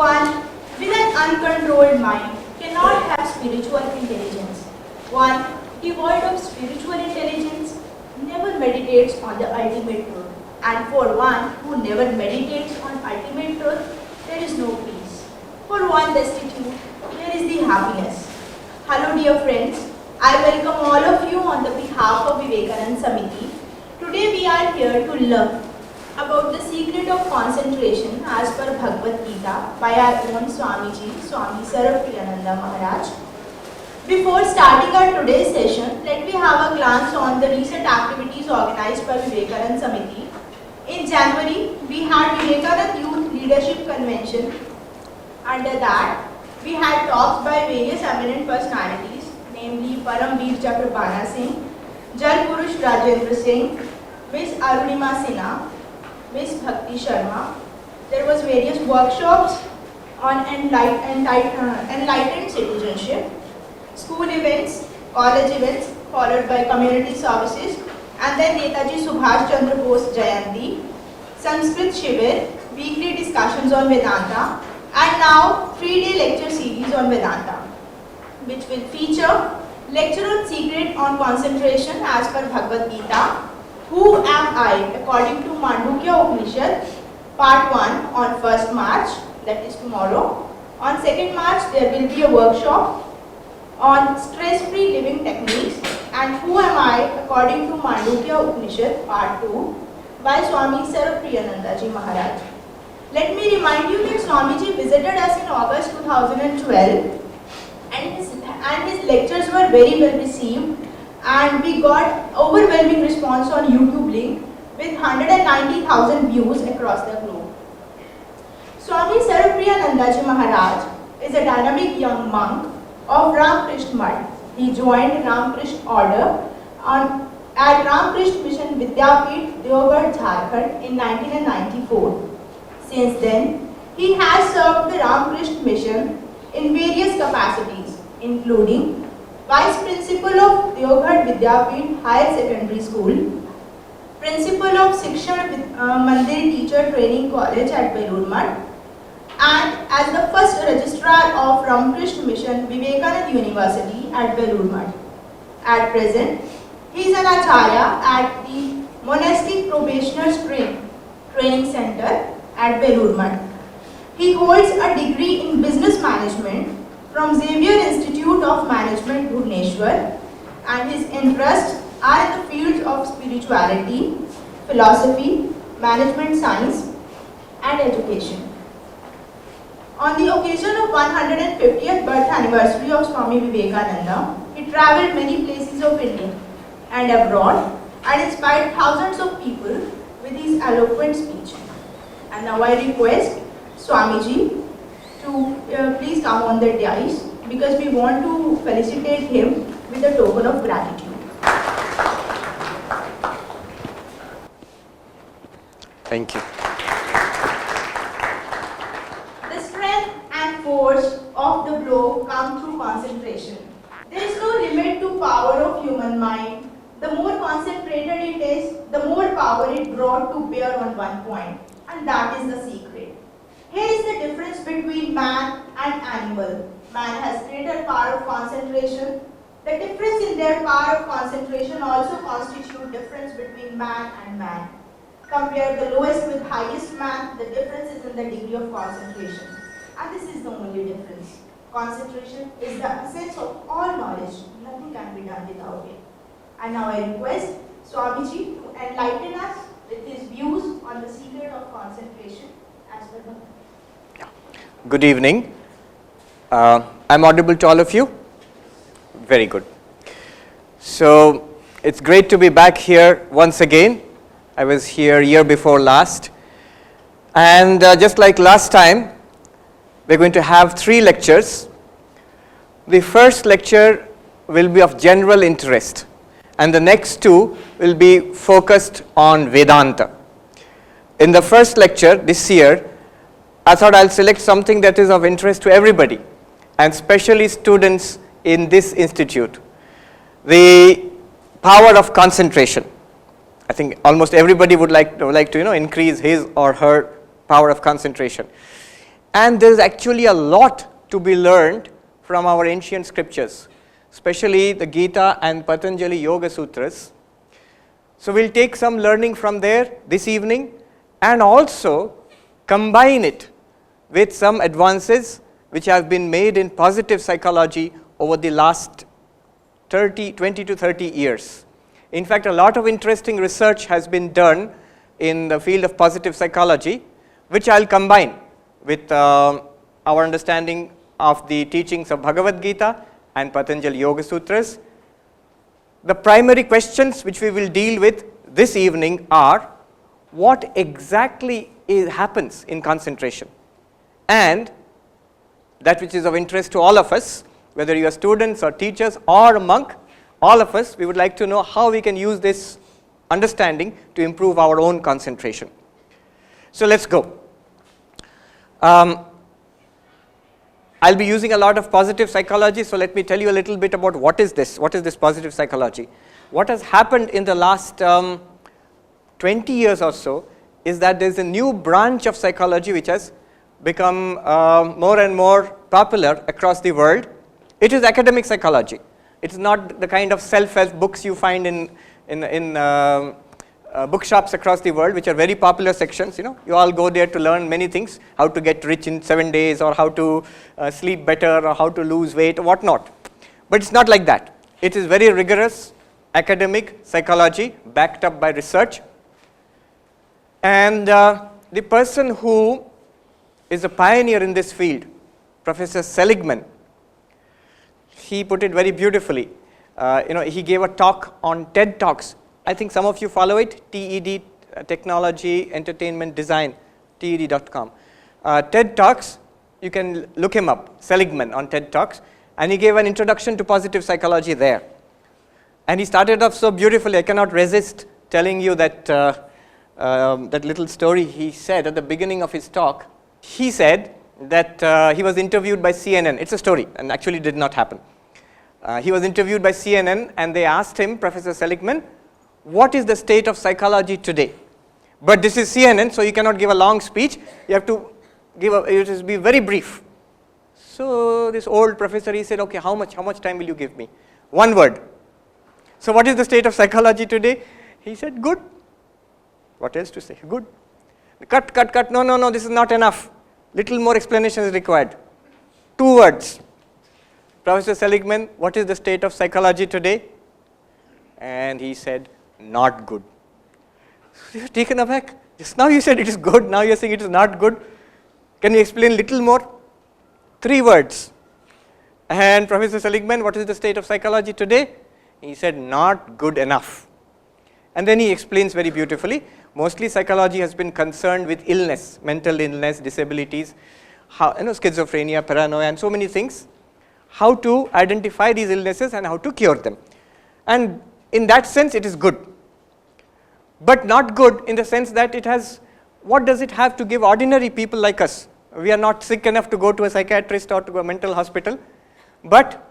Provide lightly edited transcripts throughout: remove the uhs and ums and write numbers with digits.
One with an uncontrolled mind cannot have spiritual intelligence. One devoid of spiritual intelligence never meditates on the ultimate truth. And for one who never meditates on ultimate truth, there is no peace. For one destitute, there is the happiness. Hello dear friends, I welcome all of you on the behalf of Vivekananda Samiti. Today we are here to learn about the secret of concentration as per Bhagavad Gita by our own Swamiji, Swami Sarvapriyananda Maharaj. Before starting our today's session, let me have a glance on the recent activities organized by Vivekananda Samiti. In January, we had Vivekananda Youth Leadership Convention. Under that, we had talks by various eminent personalities, namely Paramveer Chakrapana Singh, Jal Purush Rajendra Singh, Miss Arunima Sinha, Miss Bhakti Sharma. There was various workshops on enlightened citizenship, school events, college events, followed by community services, and then Netaji Subhash Chandra Bose Jayanti, Sanskrit Shivir, weekly discussions on Vedanta, and now 3-day lecture series on Vedanta, which will feature lecture on secret on concentration as per Bhagavad Gita, Who Am I according to Mandukya Upanishad, part 1 on 1st March, that is tomorrow. On 2nd March, there will be a workshop on stress-free living techniques and Who Am I according to Mandukya Upanishad, part 2 by Swami Sarvapriyananda Ji Maharaj. Let me remind you that Swamiji visited us in August 2012 and his lectures were very well received, and we got overwhelming response on YouTube link with 190,000 views across the globe. Swami Sarvapriyananda Ji Maharaj is a dynamic young monk of Ramakrishna Mutt. He joined Ramakrishna order at Ramakrishna Mission Vidyapit, Deoghar, Jharkhand in 1994. Since then, he has served the Ramakrishna Mission in various capacities, including Vice Principal of Deoghar Vidyapit Higher Secondary School, Principal of Shikshan Mandir Teacher Training College at Belur Mutt, and as the first Registrar of Ramakrishna Mission Vivekananda University at Belur Mutt. At present, he is an Acharya at the Monastic Probationers Training Center at Belur Mutt. He holds a degree in Business Management from Xavier Institute of Management, Bhubaneswar, and his interests are in the fields of spirituality, philosophy, management science, and education. On the occasion of 150th birth anniversary of Swami Vivekananda, he travelled many places of India and abroad and inspired thousands of people with his eloquent speech. And now I request Swamiji to please come on the dais because we want to felicitate him with a token of gratitude. Thank you. The strength and force of the blow come through concentration. There is no limit to power of human mind. The more concentrated it is, the more power it brought to bear on one point. And that is the secret. Here is the difference between man and animal. Man has greater power of concentration. The difference in their power of concentration also constitutes difference between man and man. Compare the lowest with highest man, the difference is in the degree of concentration. And this is the only difference. Concentration is the essence of all knowledge. Nothing can be done without it. And now I request Swamiji to enlighten us with his views on the secret of concentration as per the. Good evening. I'm audible to all of you? Very good. So, it's great to be back here once again. I was here year before last. And just like last time, we're going to have 3 lectures. The first lecture will be of general interest, and the next 2 will be focused on Vedanta. In the first lecture this year, I thought I'll select something that is of interest to everybody, and especially students in this institute. The power of concentration. I think almost everybody would like to increase his or her power of concentration. And there is actually a lot to be learned from our ancient scriptures, especially the Gita and Patanjali Yoga Sutras. So we'll take some learning from there this evening and also combine it with some advances which have been made in positive psychology over the last 20 to 30 years. In fact, a lot of interesting research has been done in the field of positive psychology, which I'll combine with our understanding of the teachings of Bhagavad Gita and Patanjali Yoga Sutras. The primary questions which we will deal with this evening are, what exactly happens in concentration? And that which is of interest to all of us, whether you are students or teachers or a monk, all of us, we would like to know how we can use this understanding to improve our own concentration. So let's go. I'll be using a lot of positive psychology, so let me tell you a little bit about what is this positive psychology. What has happened in the last 20 years or so is that there is a new branch of psychology which has become more and more popular across the world. It is academic psychology. It's not the kind of self-help books you find in bookshops across the world, which are very popular sections. You know, you all go there to learn many things, how to get rich in 7 days, or how to sleep better, or how to lose weight, or whatnot. But it's not like that. It is very rigorous academic psychology backed up by research. And the person who is a pioneer in this field, Professor Seligman, he put it very beautifully. He gave a talk on TED Talks. I think some of you follow it, TED, Technology, Entertainment, Design, TED.com. TED Talks, you can look him up, Seligman on TED Talks, and he gave an introduction to positive psychology there. And he started off so beautifully, I cannot resist telling you that, that little story he said at the beginning of his talk. He said that he was interviewed by CNN. It's a story, and actually did not happen. He was interviewed by CNN, and they asked him, Professor Seligman, what is the state of psychology today? But this is CNN, so you cannot give a long speech. You have to be very brief. So this old professor, he said, okay, how much time will you give me? One word. So what is the state of psychology today? He said, good. What else to say? Good. Cut. No, this is not enough. Little more explanation is required. 2 words. Professor Seligman, what is the state of psychology today? And he said, not good. So you're taken aback. Just now you said it is good, now you're saying it is not good. Can you explain little more? 3 words. And Professor Seligman, what is the state of psychology today? He said, not good enough. And then he explains very beautifully. Mostly psychology has been concerned with illness, mental illness, disabilities, schizophrenia, paranoia, and so many things. How to identify these illnesses and how to cure them. And in that sense, it is good. But not good in the sense that it has, what does it have to give ordinary people like us? We are not sick enough to go to a psychiatrist or to a mental hospital. But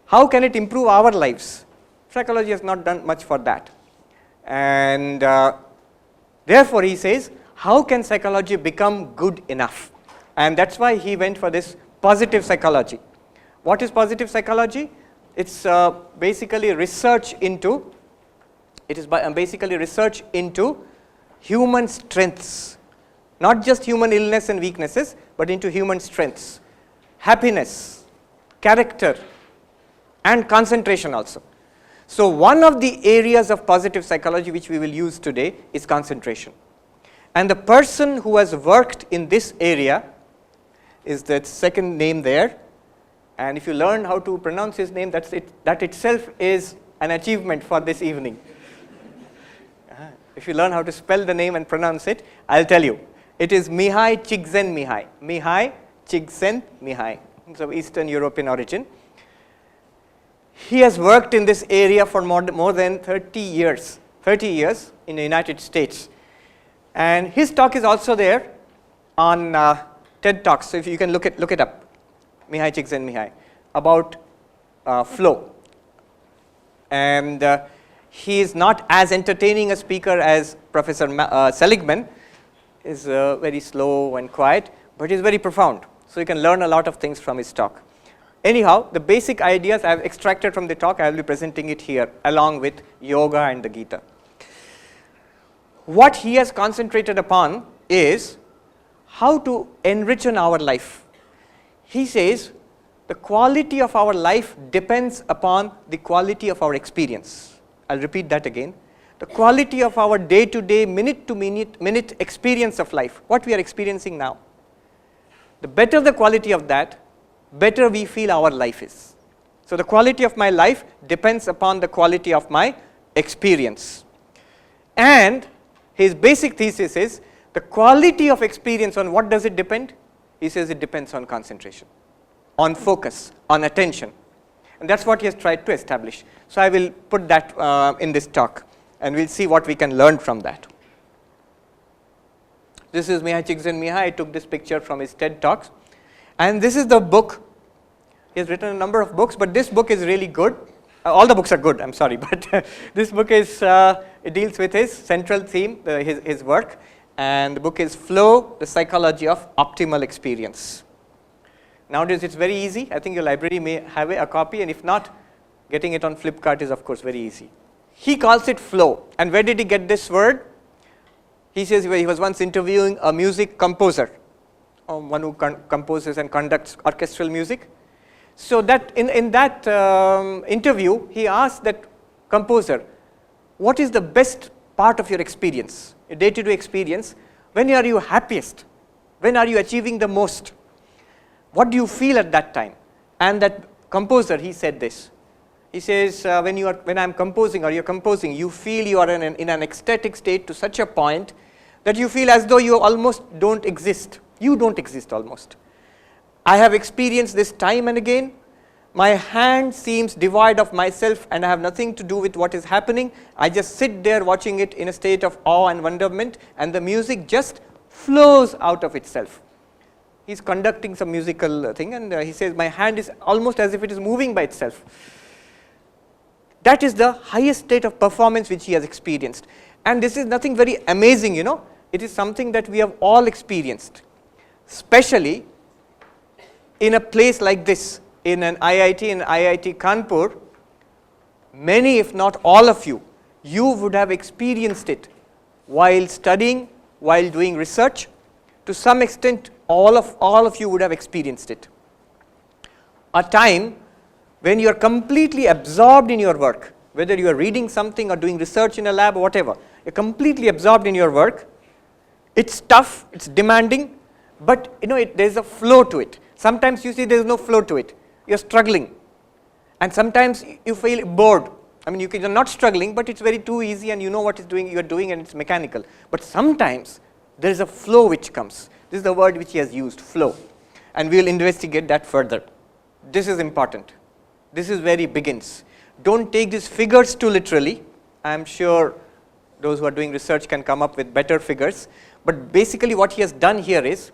how can it improve our lives? Psychology has not done much for that. And therefore, he says, how can psychology become good enough? And that's why he went for this positive psychology. What is positive psychology? It's basically research into human strengths, not just human illness and weaknesses, but into human strengths, happiness, character, and concentration also. So one of the areas of positive psychology which we will use today is concentration. And the person who has worked in this area is the second name there. And if you learn how to pronounce his name, that itself is an achievement for this evening. If you learn how to spell the name and pronounce it, I'll tell you. It is Mihai Csikszentmihalyi. Mihai Csikszentmihalyi. He's of Eastern European origin. He has worked in this area for more than 30 years in the United States. And his talk is also there on TED Talks, so if you can look it up, Mihai Csikszentmihalyi, about flow. And he is not as entertaining a speaker as Professor Seligman, is very slow and quiet, but he's very profound. So you can learn a lot of things from his talk. Anyhow, the basic ideas I have extracted from the talk, I will be presenting it here along with yoga and the Gita. What he has concentrated upon is how to enrich our life. He says the quality of our life depends upon the quality of our experience. I'll repeat that again. The quality of our day-to-day, minute experience of life, what we are experiencing now. The better the quality of that, better we feel our life is. So the quality of my life depends upon the quality of my experience. And his basic thesis is the quality of experience, on what does it depend? He says it depends on concentration, on focus, on attention. And that's what he has tried to establish. So I will put that in this talk, and we'll see what we can learn from that. This is Mihai Csikszentmihalyi. I took this picture from his TED Talks. And this is the book. He has written a number of books, but this book is really good. All the books are good, I'm sorry, but this book is, it deals with his central theme, his work. And the book is Flow, the Psychology of Optimal Experience. Nowadays it's very easy. I think your library may have a copy, and if not, getting it on Flipkart is of course very easy. He calls it flow. And where did he get this word? He says he was once interviewing a music composer, one who composes and conducts orchestral music. So that in that interview, he asked that composer, what is the best part of your experience, your day-to-day experience? When are you happiest? When are you achieving the most? What do you feel at that time? And that composer, he said this. He says, when I'm composing or you're composing, you feel you are in an ecstatic state to such a point that you feel as though you almost don't exist. You don't exist almost. I have experienced this time and again. My hand seems devoid of myself and I have nothing to do with what is happening. I just sit there watching it in a state of awe and wonderment, and the music just flows out of itself. He's conducting some musical thing, and he says, my hand is almost as if it is moving by itself. That is the highest state of performance which he has experienced. And this is nothing very amazing, you know. It is something that we have all experienced, especially in a place like this, in an IIT, in IIT Kanpur. Many, if not all of you, you would have experienced it while studying, while doing research. To some extent, all of you would have experienced it. A time when you are completely absorbed in your work, whether you are reading something or doing research in a lab or whatever, you're completely absorbed in your work. It's tough, it's demanding, but you know, there's a flow to it. Sometimes you see there's no flow to it. You're struggling. And sometimes you feel bored. I mean, you're not struggling, but it's very too easy and you know what you're doing and it's mechanical. But sometimes there is a flow which comes. This is the word which he has used, flow. And we'll investigate that further. This is important. This is where he begins. Don't take these figures too literally. I'm sure those who are doing research can come up with better figures. But basically what he has done here is,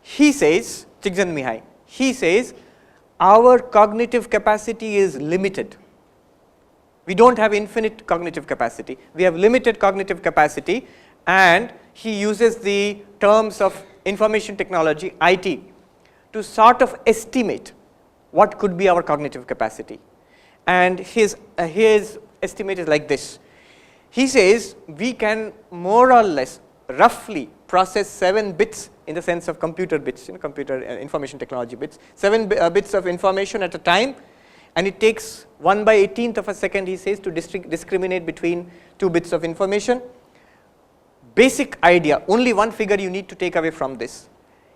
he says, Csikszentmihalyi, he says, our cognitive capacity is limited. We don't have infinite cognitive capacity. We have limited cognitive capacity, and he uses the terms of information technology, IT, to sort of estimate what could be our cognitive capacity. And his estimate is like this. He says we can more or less roughly process 7 bits in the sense of computer bits, computer information technology bits, 7 bits of information at a time, and it takes 1/18th of a second, he says, to discriminate between 2 bits of information. Basic idea, only one figure you need to take away from this.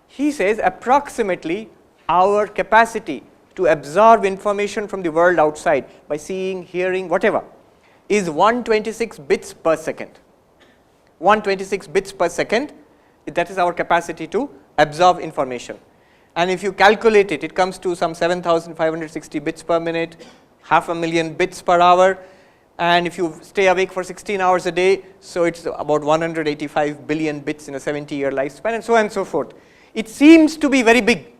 He says approximately our capacity to absorb information from the world outside by seeing, hearing, whatever, is 126 bits per second. 126 bits per second, that is our capacity to absorb information. And if you calculate it, it comes to some 7,560 bits per minute, 500,000 bits per hour. And if you stay awake for 16 hours a day, so it's about 185 billion bits in a 70-year lifespan, and so on and so forth. It seems to be very big.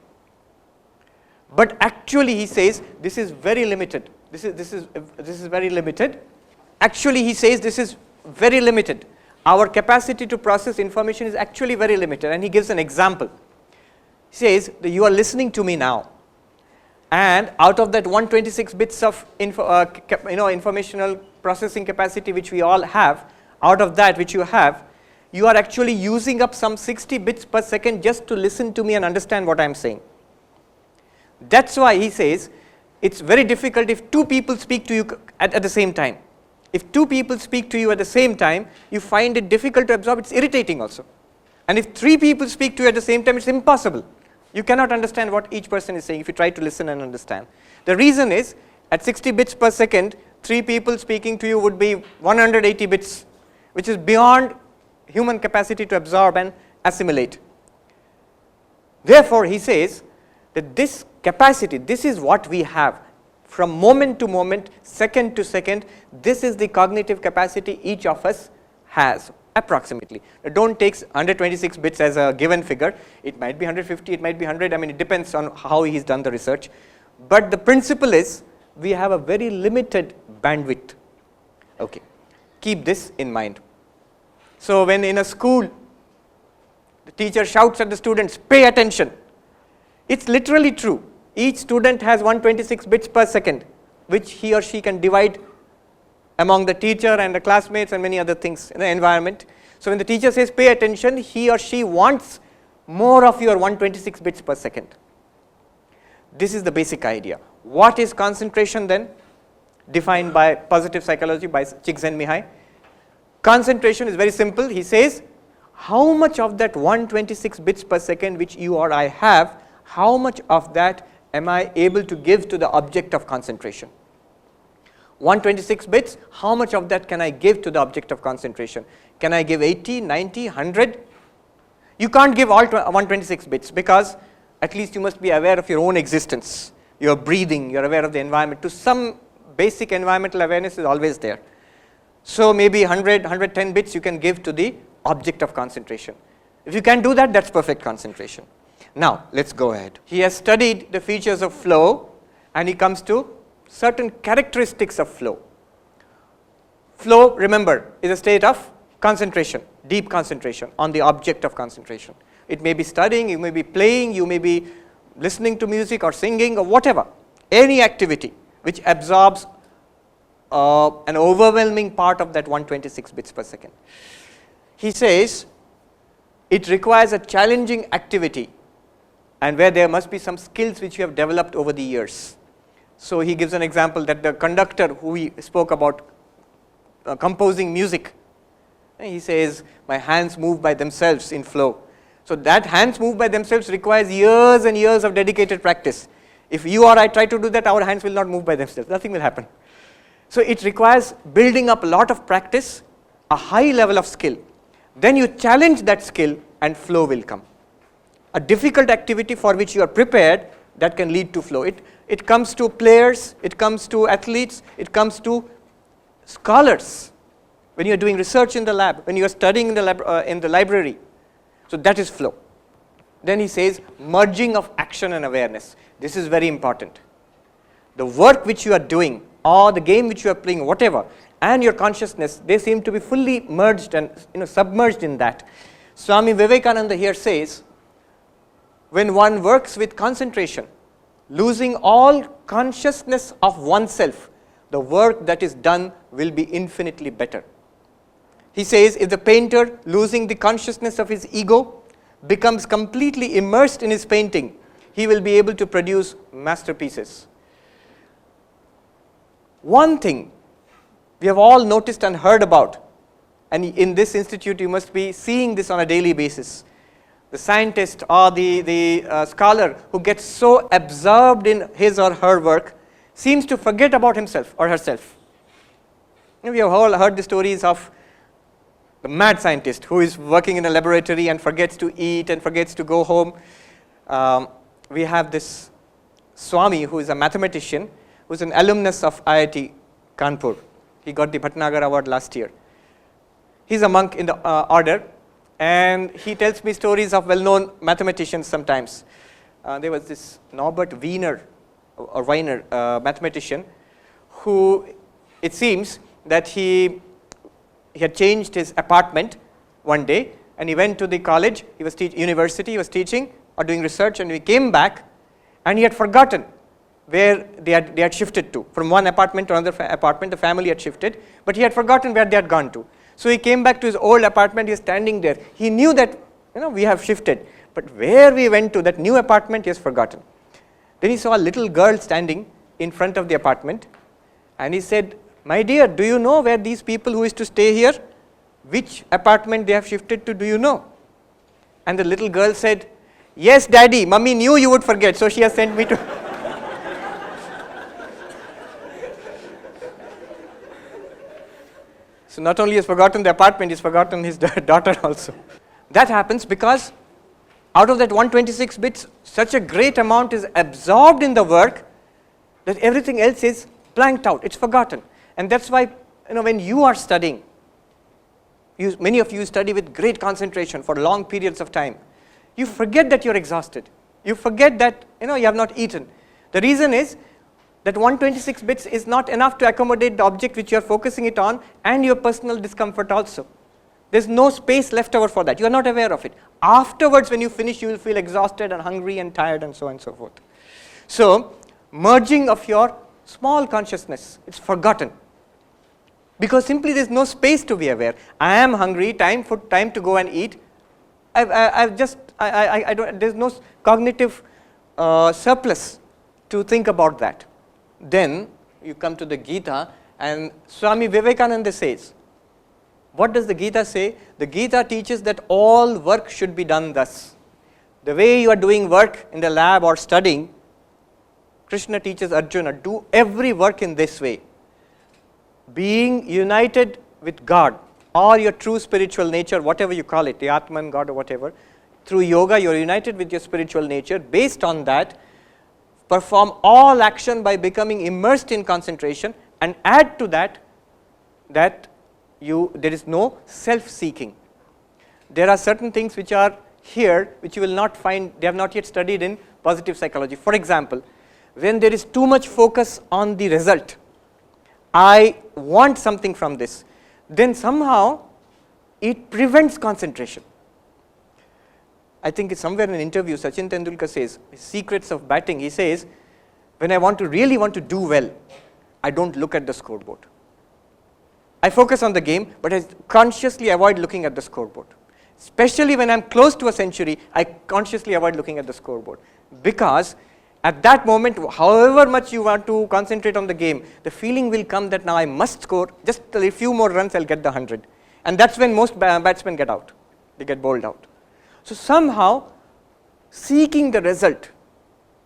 But actually, he says, this is very limited. This is very limited. Actually, he says this is very limited. our capacity to process information is actually very limited. And he gives an example. He says that you are listening to me now, and out of that 126 bits of informational processing capacity which we all have, out of that which you have, you are actually using up some 60 bits per second just to listen to me and understand what I am saying. That's why he says it's very difficult if two people speak to you at the same time. If two people speak to you at the same time, you find it difficult to absorb, it's irritating also. And if three people speak to you at the same time, it's impossible. You cannot understand what each person is saying if you try to listen and understand. The reason is, at 60 bits per second, three people speaking to you would be 180 bits, which is beyond human capacity to absorb and assimilate. Therefore, he says that this capacity, this is what we have. From moment to moment, second to second, this is the cognitive capacity each of us has, approximately. Don't take 126 bits as a given figure. It might be 150, it might be 100. I mean, it depends on how he's done the research. But the principle is, we have a very limited bandwidth. Okay, keep this in mind. So when in a school, the teacher shouts at the students, pay attention. It's literally true. Each student has 126 bits per second, which he or she can divide among the teacher and the classmates and many other things in the environment. So when the teacher says pay attention, he or she wants more of your 126 bits per second. This is the basic idea. What is concentration then? Defined by positive psychology by Csikszentmihalyi. Concentration is very simple. He says, how much of that 126 bits per second which you or I have, how much of that am I able to give to the object of concentration? 126 bits, how much of that can I give to the object of concentration? Can I give 80, 90, 100? You can't give all 126 bits, because at least you must be aware of your own existence. You're breathing, you're aware of the environment. To some basic environmental awareness is always there. So maybe 100, 110 bits you can give to the object of concentration. If you can do that, that's perfect concentration. Now, let's go ahead. He has studied the features of flow, and he comes to certain characteristics of flow. Flow, remember, is a state of concentration, deep concentration on the object of concentration. It may be studying, you may be playing, you may be listening to music or singing or whatever. Any activity which absorbs an overwhelming part of that 126 bits per second. He says it requires a challenging activity, and where there must be some skills which you have developed over the years. So he gives an example that the conductor who we spoke about composing music, he says, my hands move by themselves in flow. So that hands move by themselves requires years and years of dedicated practice. If you or I try to do that, our hands will not move by themselves, nothing will happen. So it requires building up a lot of practice, a high level of skill. Then you challenge that skill and flow will come. A difficult activity for which you are prepared, that can lead to flow. It comes to players, it comes to athletes, it comes to scholars. When you are doing research in the lab, when you are studying in the library. So that is flow. Then he says merging of action and awareness. This is very important. The work which you are doing, or the game which you are playing, whatever, and your consciousness, they seem to be fully merged and submerged in that. Swami Vivekananda here says, when one works with concentration, losing all consciousness of oneself, the work that is done will be infinitely better. He says, if the painter, losing the consciousness of his ego, becomes completely immersed in his painting, he will be able to produce masterpieces. One thing we have all noticed and heard about, and in this institute you must be seeing this on a daily basis. The scientist or the scholar who gets so absorbed in his or her work seems to forget about himself or herself. We have all heard the stories of the mad scientist who is working in a laboratory and forgets to eat and forgets to go home. We have this Swami, who is a mathematician, who is an alumnus of IIT Kanpur. He got the Bhatnagar Award last year. He is a monk in the order, and he tells me stories of well-known mathematicians sometimes. There was this Norbert Wiener, mathematician, who it seems that he he had changed his apartment one day, and he went to the college, he was university, he was teaching or doing research, and he came back, and he had forgotten where they had shifted to. From one apartment to another apartment, the family had shifted, but he had forgotten where they had gone to. So he came back to his old apartment, he was standing there. He knew that, we have shifted, but where we went to, that new apartment, he has forgotten. Then he saw a little girl standing in front of the apartment, and he said, "My dear, do you know where these people who used to stay here, which apartment they have shifted to, do you know?" And the little girl said, "Yes, Daddy, Mummy knew you would forget, so she has sent me to..." So not only has forgotten the apartment, he's forgotten his daughter also. That happens because out of that 126 bits, such a great amount is absorbed in the work that everything else is blanked out, it's forgotten. And that's why, when you are studying, many of you study with great concentration for long periods of time. You forget that you're exhausted. You forget that, you have not eaten. The reason is that 126 bits is not enough to accommodate the object which you are focusing it on and your personal discomfort also. There's no space left over for that. You are not aware of it. Afterwards, when you finish, you will feel exhausted and hungry and tired and so on and so forth. So, merging of your small consciousness, it's forgotten. Because simply there's no space to be aware. I am hungry, time to go and eat. There's no cognitive surplus to think about that. Then you come to the Gita, and Swami Vivekananda says, what does the Gita say? The Gita teaches that all work should be done thus. The way you are doing work in the lab or studying, Krishna teaches Arjuna, do every work in this way. Being united with God or your true spiritual nature, whatever you call it, the Atman, God or whatever, through yoga you are united with your spiritual nature. Based on that, perform all action by becoming immersed in concentration, and add to that, there is no self-seeking. There are certain things which are here which you will not find, they have not yet studied in positive psychology. For example, when there is too much focus on the result, I want something from this, then somehow it prevents concentration. I think it's somewhere in an interview, Sachin Tendulkar says, secrets of batting, he says, when I really want to do well, I don't look at the scoreboard. I focus on the game, but I consciously avoid looking at the scoreboard. Especially when I'm close to a century, I consciously avoid looking at the scoreboard. Because at that moment, however much you want to concentrate on the game, the feeling will come that now I must score, just a few more runs, I'll get the 100. And that's when most batsmen get out. They get bowled out. So somehow, seeking the result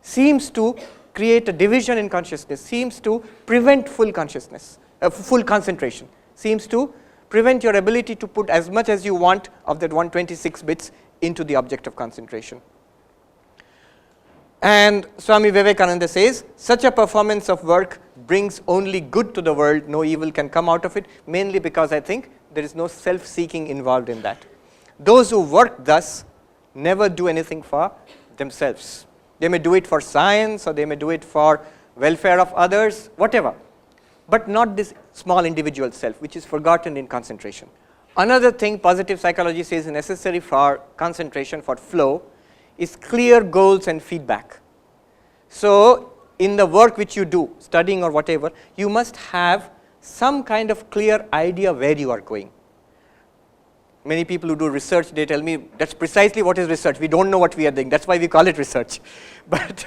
seems to create a division in consciousness, seems to prevent full consciousness, full concentration, seems to prevent your ability to put as much as you want of that 126 bits into the object of concentration. And Swami Vivekananda says, such a performance of work brings only good to the world, no evil can come out of it, mainly because I think there is no self-seeking involved in that. Those who work thus never do anything for themselves. They may do it for science, or they may do it for welfare of others, whatever, but not this small individual self, which is forgotten in concentration. Another thing positive psychology says is necessary for concentration, for flow, is clear goals and feedback. So, in the work which you do, studying or whatever, you must have some kind of clear idea where you are going. Many people who do research, they tell me that's precisely what is research. We don't know what we are doing. That's why we call it research. But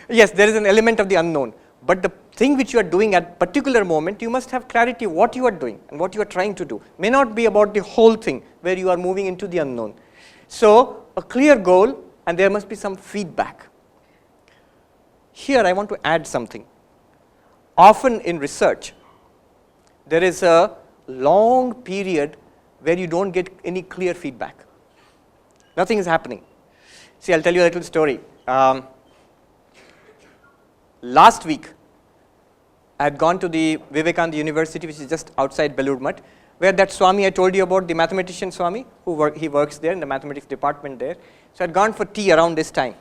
yes, there is an element of the unknown. But the thing which you are doing at particular moment, you must have clarity what you are doing and what you are trying to do. May not be about the whole thing where you are moving into the unknown. So, a clear goal, and there must be some feedback. Here I want to add something. Often in research, there is a long period where you don't get any clear feedback. Nothing is happening. See, I'll tell you a little story. Last week, I had gone to the Vivekananda University, which is just outside Belur Math, where that Swami I told you about, the mathematician Swami, he works there in the mathematics department there. So I had gone for tea around this time,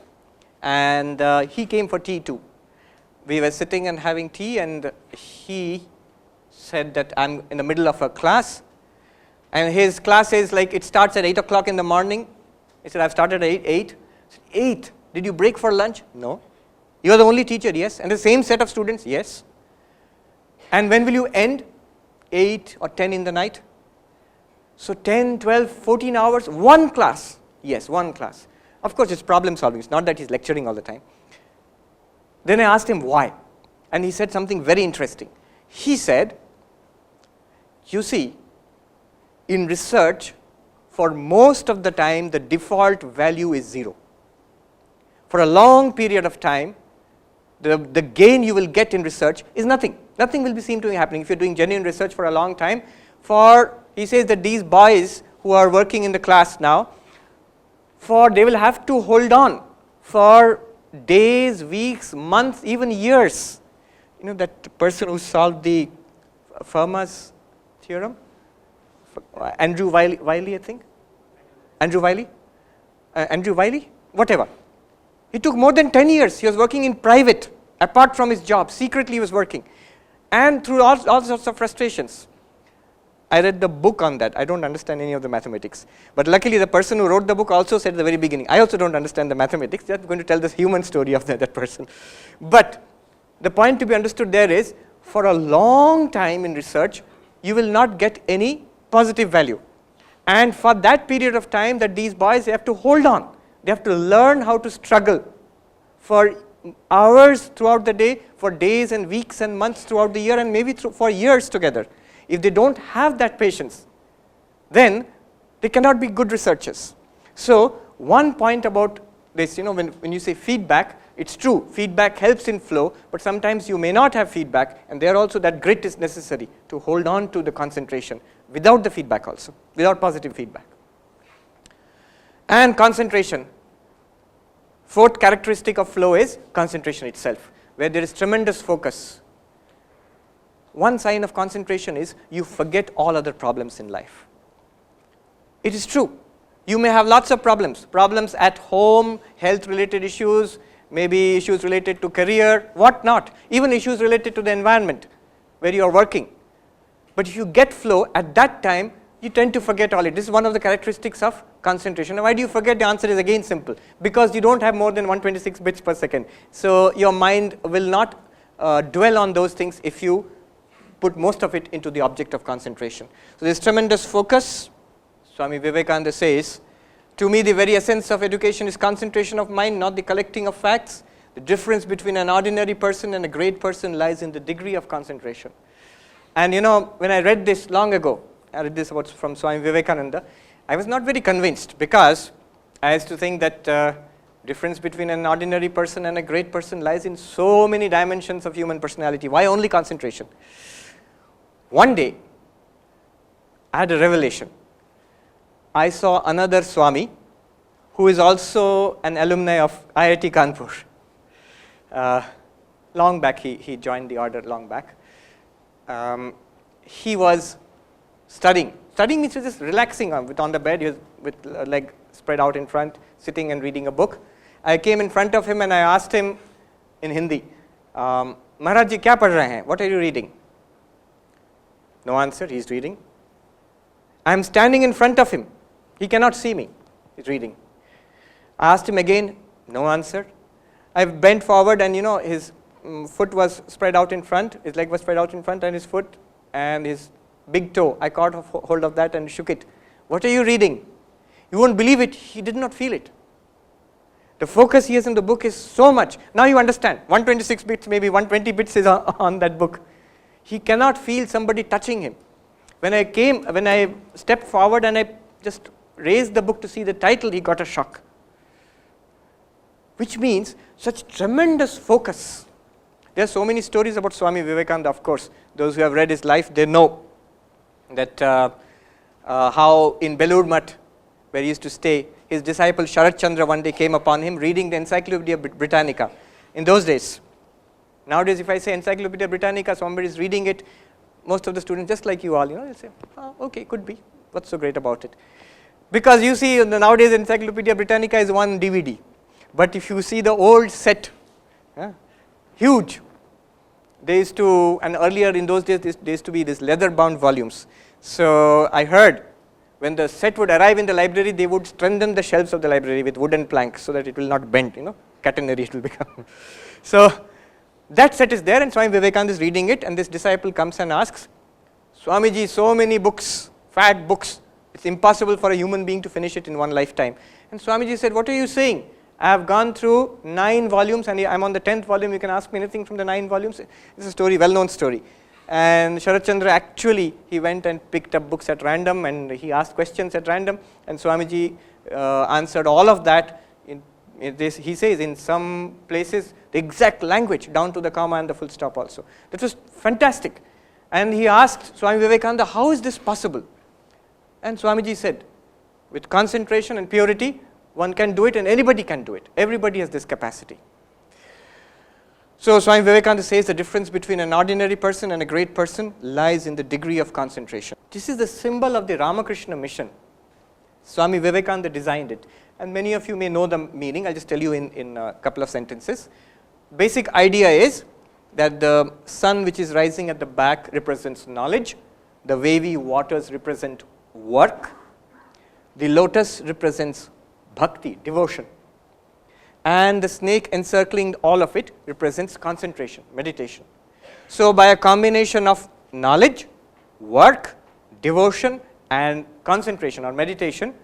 and he came for tea too. We were sitting and having tea, and he said that I'm in the middle of a class, And his class is like, it starts at 8 o'clock in the morning. He said, I've started at 8. I said, 8? Did you break for lunch? No. You are the only teacher? Yes. And the same set of students? Yes. And when will you end? 8 or 10 in the night? So 10, 12, 14 hours, one class. Yes, one class. Of course, it's problem solving. It's not that he's lecturing all the time. Then I asked him why. And he said something very interesting. He said, you see, in research, for most of the time, the default value is 0. For a long period of time, the gain you will get in research is nothing. Nothing will be seen to be happening if you're doing genuine research for a long time. He says that these boys who are working in the class now, they will have to hold on for days, weeks, months, even years. You know that person who solved the Fermat's theorem? Andrew Wiley, I think? Andrew Wiley? Whatever. It took more than 10 years. He was working in private, apart from his job. Secretly he was working. And through all sorts of frustrations. I read the book on that. I don't understand any of the mathematics. But luckily the person who wrote the book also said at the very beginning, I also don't understand the mathematics. I'm going to tell this human story of that person. But the point to be understood there is, for a long time in research, you will not get any positive value. And for that period of time that these boys, they have to hold on. They have to learn how to struggle for hours throughout the day, for days and weeks and months throughout the year, and maybe for years together. If they don't have that patience, then they cannot be good researchers. So one point about this, when you say feedback, it's true, feedback helps in flow, but sometimes you may not have feedback, and there also that grit is necessary to hold on to the concentration without the feedback also, without positive feedback. And concentration. Fourth characteristic of flow is concentration itself, where there is tremendous focus. One sign of concentration is you forget all other problems in life. It is true. You may have lots of problems at home, health-related issues, maybe issues related to career, what not, even issues related to the environment where you are working. But if you get flow, at that time, you tend to forget all it. This is one of the characteristics of concentration. Now, why do you forget? The answer is again simple. Because you don't have more than 126 bits per second. So your mind will not dwell on those things if you put most of it into the object of concentration. So there's tremendous focus. Swami Vivekananda says, to me the very essence of education is concentration of mind, not the collecting of facts. The difference between an ordinary person and a great person lies in the degree of concentration. And when I read this long ago, I read this from Swami Vivekananda, I was not very convinced, because I used to think that difference between an ordinary person and a great person lies in so many dimensions of human personality. Why only concentration? One day, I had a revelation. I saw another Swami who is also an alumni of IIT Kanpur. Long back, he joined the order long back. He was studying. Studying means just relaxing on the bed. He was with leg spread out in front, sitting and reading a book. I came in front of him and I asked him in Hindi, Maharaj ji, kya padh rahe hain? What are you reading? No answer, he's reading. I am standing in front of him. He cannot see me. He's reading. I asked him again, no answer. I bent forward and his foot was spread out in front, his leg was spread out in front, and his foot and his big toe, I caught hold of that and shook it. What are you reading? You won't believe it, he did not feel it. The focus he has in the book is so much. Now you understand, 126 bits, maybe 120 bits is on that book. He cannot feel somebody touching him. When I stepped forward and I just raised the book to see the title, he got a shock. Which means such tremendous focus. There are so many stories about Swami Vivekananda, of course. Those who have read his life, they know that how in Belur Math, where he used to stay, his disciple Sharat Chandra one day came upon him reading the Encyclopedia Britannica. In those days, nowadays if I say Encyclopedia Britannica, somebody is reading it, most of the students, just like you all, they'll say, oh, okay, could be. What's so great about it? Because you see, nowadays Encyclopedia Britannica is one DVD. But if you see the old set, huge. They used to, and earlier in those days, there used to be these leather-bound volumes. So I heard when the set would arrive in the library, they would strengthen the shelves of the library with wooden planks so that it will not bend, catenary it will become. So that set is there, and Swami Vivekananda is reading it, and this disciple comes and asks, Swamiji, so many books, fat books, it's impossible for a human being to finish it in one lifetime. And Swamiji said, what are you saying? I have gone through 9 volumes and I'm on the 10th volume. You can ask me anything from the 9 volumes. It's a story, well-known story. And Sharat Chandra actually, he went and picked up books at random and he asked questions at random. And Swamiji answered all of that. He says in some places, the exact language down to the comma and the full stop also. That was fantastic. And he asked Swami Vivekananda, how is this possible? And Swamiji said, with concentration and purity, one can do it and anybody can do it. Everybody has this capacity. So Swami Vivekananda says the difference between an ordinary person and a great person lies in the degree of concentration. This is the symbol of the Ramakrishna mission. Swami Vivekananda designed it. And many of you may know the meaning. I'll just tell you in a couple of sentences. Basic idea is that the sun which is rising at the back represents knowledge. The wavy waters represent work. The lotus represents bhakti, devotion. And the snake encircling all of it represents concentration, meditation. So by a combination of knowledge, work, devotion and concentration or meditation,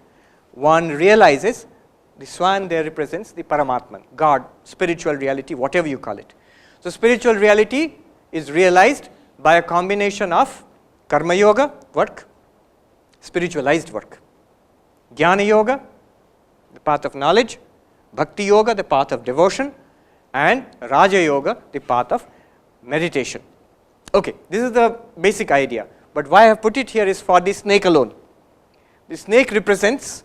one realizes the swan there represents the Paramatman, God, spiritual reality, whatever you call it. So spiritual reality is realized by a combination of karma yoga, work, spiritualized work, jnana yoga, the path of knowledge, bhakti yoga, the path of devotion, and raja yoga, the path of meditation. Okay, this is the basic idea, but why I have put it here is for the snake alone. The snake represents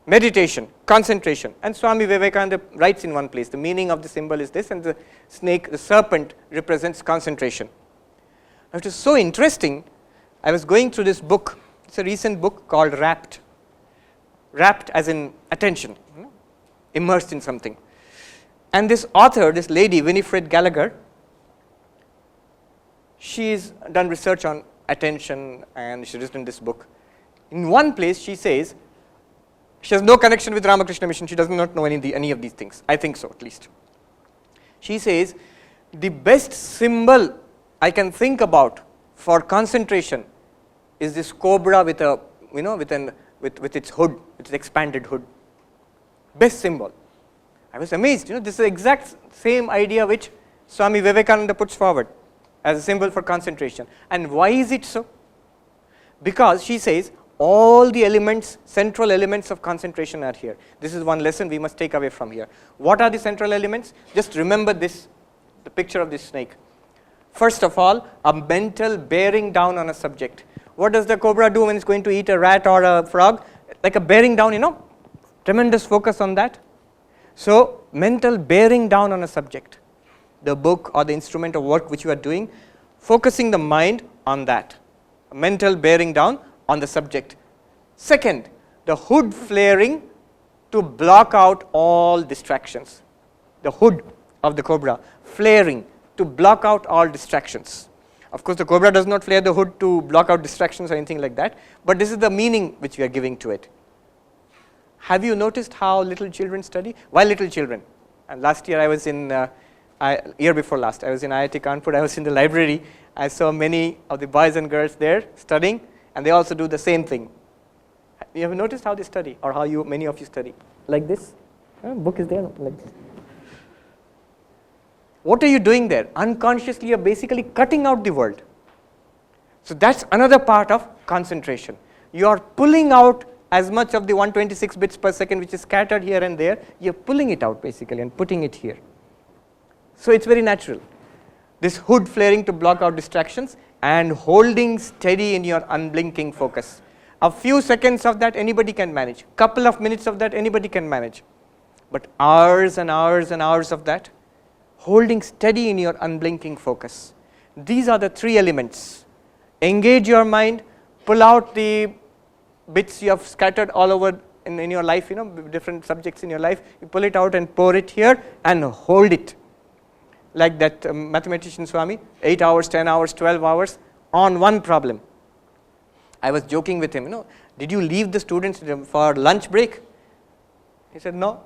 meditation, concentration, and Swami Vivekananda writes in one place, the meaning of the symbol is this, and the snake, the serpent, represents concentration. Now, it is so interesting, I was going through this book, it's a recent book called Rapt. Rapt as in attention, immersed in something. And this author, this lady, Winifred Gallagher, she's done research on attention and she's written this book. In one place she says, she has no connection with Ramakrishna mission, she does not know any of these things, I think so at least. She says, the best symbol I can think about for concentration is this cobra with a, with its hood, its expanded hood. Best symbol. I was amazed, this is the exact same idea which Swami Vivekananda puts forward as a symbol for concentration. And why is it so? Because she says all the elements, central elements of concentration are here. This is one lesson we must take away from here. What are the central elements? Just remember this, the picture of this snake. First of all, a mental bearing down on a subject. What does the cobra do when it's going to eat a rat or a frog? Like a bearing down, tremendous focus on that. So, mental bearing down on a subject, the book or the instrument of work which you are doing, focusing the mind on that, a mental bearing down on the subject. Second, the hood flaring to block out all distractions. The hood of the cobra flaring to block out all distractions. Of course, the cobra does not flare the hood to block out distractions or anything like that, but this is the meaning which we are giving to it. Have you noticed how little children study? Why little children? And last year I was in, year before last, I was in IIT Kanpur, I was in the library, I saw many of the boys and girls there studying, and they also do the same thing. You have noticed how they study, or how many of you study? Like this? Book is there, like this. What are you doing there? Unconsciously, you are basically cutting out the world. So that's another part of concentration. You are pulling out as much of the 126 bits per second which is scattered here and there, you are pulling it out basically and putting it here. So it's very natural. This hood flaring to block out distractions and holding steady in your unblinking focus. A few seconds of that anybody can manage. Couple of minutes of that anybody can manage. But hours and hours and hours of that, holding steady in your unblinking focus. These are the 3 elements. Engage your mind, pull out the bits you have scattered all over in your life, different subjects in your life, you pull it out and pour it here and hold it. Like that mathematician Swami, 8 hours, 10 hours, 12 hours on one problem. I was joking with him, did you leave the students for lunch break? He said, no.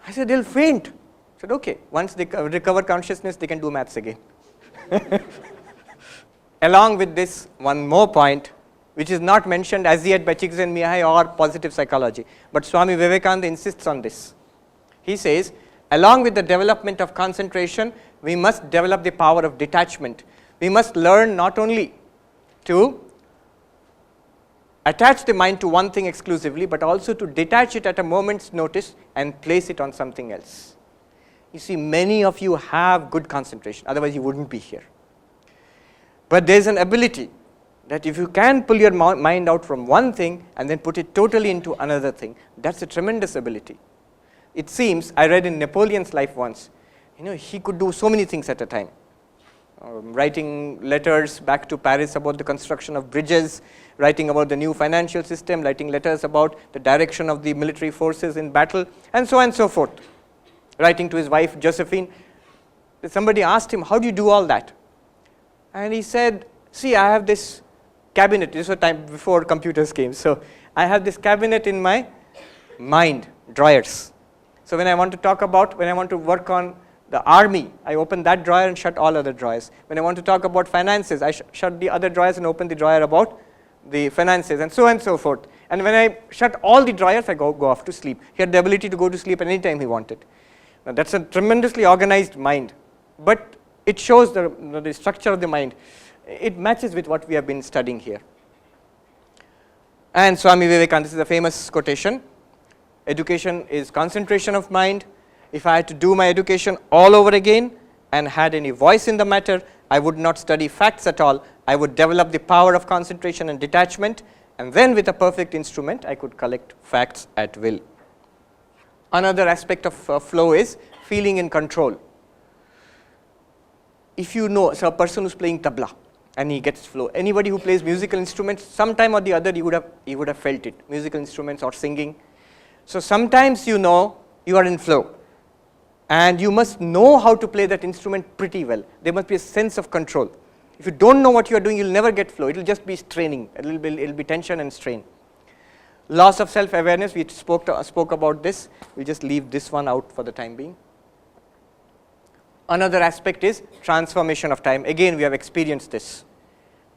I said, they'll faint. I said, okay, once they recover consciousness, they can do maths again. Along with this, one more point, which is not mentioned as yet by Csikszentmihalyi or positive psychology, but Swami Vivekananda insists on this. He says, along with the development of concentration, we must develop the power of detachment. We must learn not only to attach the mind to one thing exclusively, but also to detach it at a moment's notice and place it on something else. You see, many of you have good concentration, otherwise you wouldn't be here. But there's an ability that if you can pull your mind out from one thing and then put it totally into another thing, that's a tremendous ability. It seems, I read in Napoleon's life once, he could do so many things at a time. Writing letters back to Paris about the construction of bridges, writing about the new financial system, writing letters about the direction of the military forces in battle, and so on and so forth. Writing to his wife Josephine. Somebody asked him, how do you do all that? And he said, see, I have this cabinet. This was time before computers came. So I have this cabinet in my mind, drawers. So when I want to work on the army, I open that drawer and shut all other drawers. When I want to talk about finances, I shut the other drawers and open the drawer about the finances, and so on and so forth. And when I shut all the drawers, I go off to sleep. He had the ability to go to sleep anytime he wanted. Now that's a tremendously organized mind, but it shows the structure of the mind. It matches with what we have been studying here. And Swami Vivekananda, this is a famous quotation, education is concentration of mind. If I had to do my education all over again and had any voice in the matter, I would not study facts at all. I would develop the power of concentration and detachment, and then with a perfect instrument, I could collect facts at will. Another aspect of flow is feeling in control. If you know, so a person who's playing tabla and he gets flow, anybody who plays musical instruments, sometime or the other you would have felt it, musical instruments or singing. So sometimes you know you are in flow. And you must know how to play that instrument pretty well. There must be a sense of control. If you don't know what you are doing, you'll never get flow. It will just be straining. It'll be tension and strain. Loss of self-awareness, we spoke about this. We'll just leave this one out for the time being. Another aspect is transformation of time. Again, we have experienced this.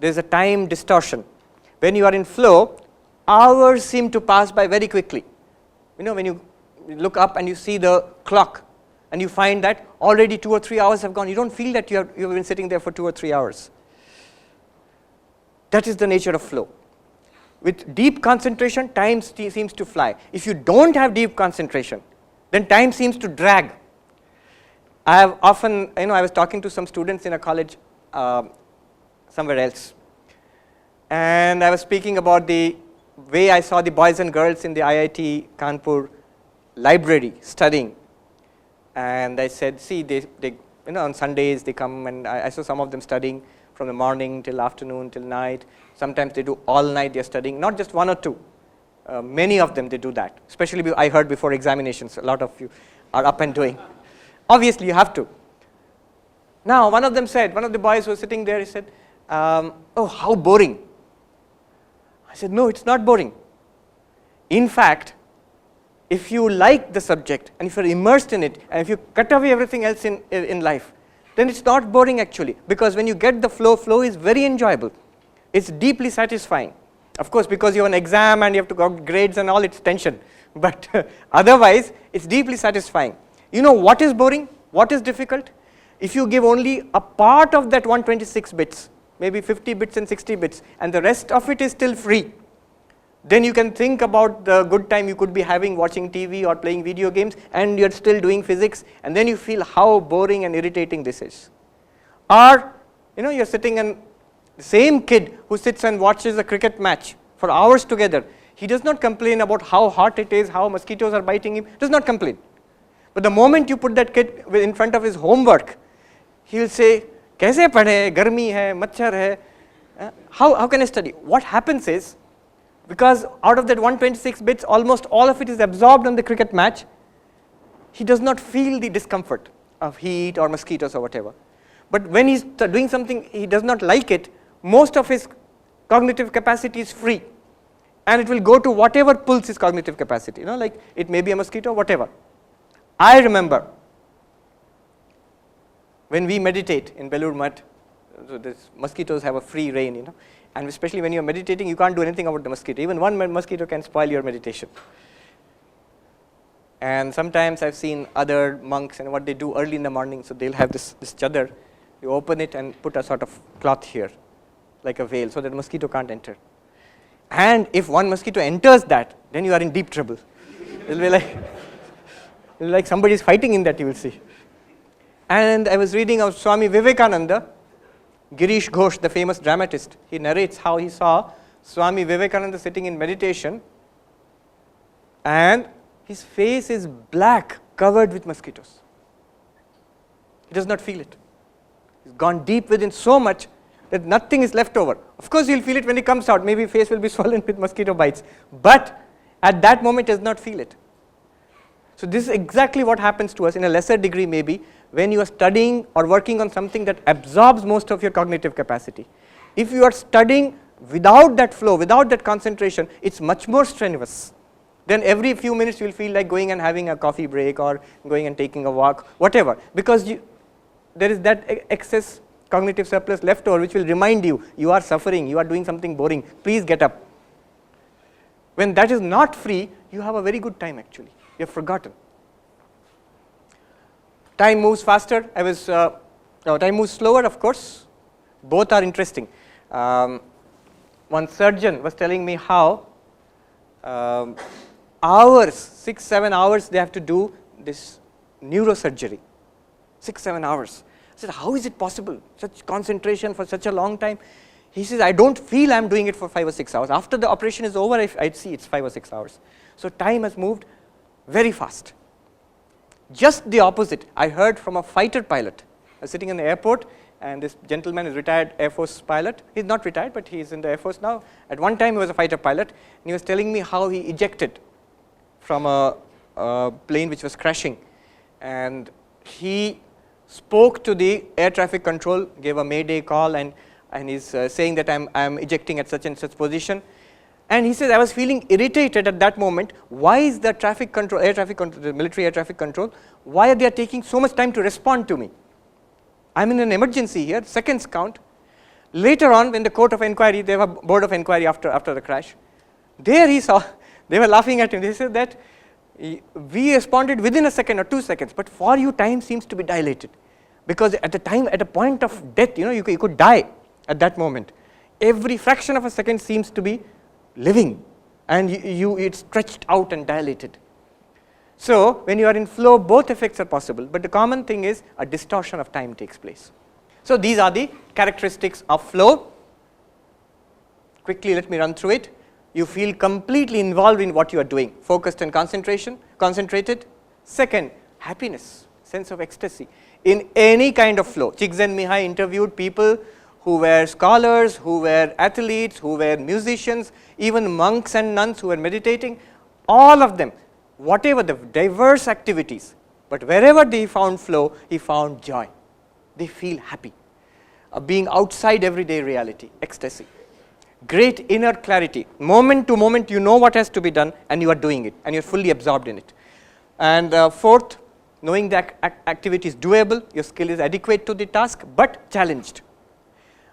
There's a time distortion. When you are in flow, hours seem to pass by very quickly. When you look up and you see the clock, and you find that already 2 or 3 hours have gone. You don't feel that you have been sitting there for 2 or 3 hours. That is the nature of flow. With deep concentration, time seems to fly. If you don't have deep concentration, then time seems to drag. I have often, I was talking to some students in a college somewhere else, and I was speaking about the way I saw the boys and girls in the IIT Kanpur library studying. And I said, see, they on Sundays they come, and I saw some of them studying from the morning till afternoon till night. Sometimes they do all night they are studying, not just 1 or 2. Many of them they do that. Especially I heard before examinations, a lot of you are up and doing. Obviously you have to. Now one of the boys was sitting there, he said, oh, how boring. I said, no, it's not boring. In fact, if you like the subject and if you're immersed in it, and if you cut away everything else in life, then it's not boring actually, because when you get the flow is very enjoyable. It's deeply satisfying. Of course, because you have an exam and you have to go grades and all, it's tension. But otherwise, it's deeply satisfying. You know what is boring? What is difficult? If you give only a part of that 126 bits, maybe 50 bits and 60 bits, and the rest of it is still free, then you can think about the good time you could be having watching TV or playing video games, and you're still doing physics, and then you feel how boring and irritating this is. Or, you're sitting, and the same kid who sits and watches a cricket match for hours together, he does not complain about how hot it is, how mosquitoes are biting him, does not complain. But the moment you put that kid in front of his homework, he will say, "Kaise padhe? Garmi hai, machhar hai. How can I study?" What happens is, because out of that 126 bits, almost all of it is absorbed on the cricket match, he does not feel the discomfort of heat or mosquitoes or whatever. But when he's doing something he does not like it, most of his cognitive capacity is free, and it will go to whatever pulls its cognitive capacity, like it may be a mosquito, whatever. I remember when we meditate in Belur Mutt, so these mosquitoes have a free reign, and especially when you're meditating, you can't do anything about the mosquito. Even one mosquito can spoil your meditation. And sometimes I've seen other monks, and what they do early in the morning, so they'll have this chadar, you open it and put a sort of cloth here, like a veil, so that the mosquito can't enter. And if one mosquito enters that, then you are in deep trouble. It'll be like somebody is fighting in that, you will see. And I was reading of Swami Vivekananda, Girish Ghosh, the famous dramatist. He narrates how he saw Swami Vivekananda sitting in meditation, and his face is black, covered with mosquitoes. He does not feel it. He's gone deep within so much that nothing is left over. Of course, he'll feel it when he comes out. Maybe face will be swollen with mosquito bites. But at that moment, he does not feel it. So this is exactly what happens to us in a lesser degree maybe when you are studying or working on something that absorbs most of your cognitive capacity. If you are studying without that flow, without that concentration, it's much more strenuous. Then every few minutes you will feel like going and having a coffee break or going and taking a walk, whatever, because there is that excess cognitive surplus left over which will remind you, you are suffering, you are doing something boring, please get up. When that is not free, you have a very good time actually, you have forgotten. Time moves faster, time moves slower, of course, both are interesting. One surgeon was telling me how hours, 6-7 hours they have to do this neurosurgery, 6-7 hours. I said, how is it possible, such concentration for such a long time? He says, I don't feel I'm doing it for 5 or 6 hours. After the operation is over, I'd see it's 5 or 6 hours. So time has moved very fast. Just the opposite, I heard from a fighter pilot. I was sitting in the airport, and this gentleman is retired Air Force pilot. He's not retired, but he's in the Air Force now. At one time, he was a fighter pilot, and he was telling me how he ejected from a plane which was crashing. And he spoke to the air traffic control, gave a mayday call, and he's saying that I'm ejecting at such and such position. And he says, I was feeling irritated at that moment. Why is the traffic control, the military air traffic control, why are they taking so much time to respond to me? I'm in an emergency here, seconds count. Later on, when the court of inquiry, they have a board of inquiry after the crash, there he saw, they were laughing at him. They said that we responded within a second or 2 seconds, but for you time seems to be dilated. Because at a point of death, you could die at that moment. Every fraction of a second seems to be living, and it's stretched out and dilated. So when you are in flow, both effects are possible, but the common thing is a distortion of time takes place. So these are the characteristics of flow. Quickly let me run through it. You feel completely involved in what you are doing, focused and concentrated. Second, happiness, sense of ecstasy in any kind of flow. Chigzen Mihai interviewed people who were scholars, who were athletes, who were musicians, even monks and nuns who were meditating, all of them, whatever the diverse activities, but wherever they found flow, he found joy. They feel happy, being outside everyday reality, ecstasy. Great inner clarity, moment to moment you know what has to be done and you are doing it and you are fully absorbed in it. And fourth, knowing that activity is doable, your skill is adequate to the task but challenged.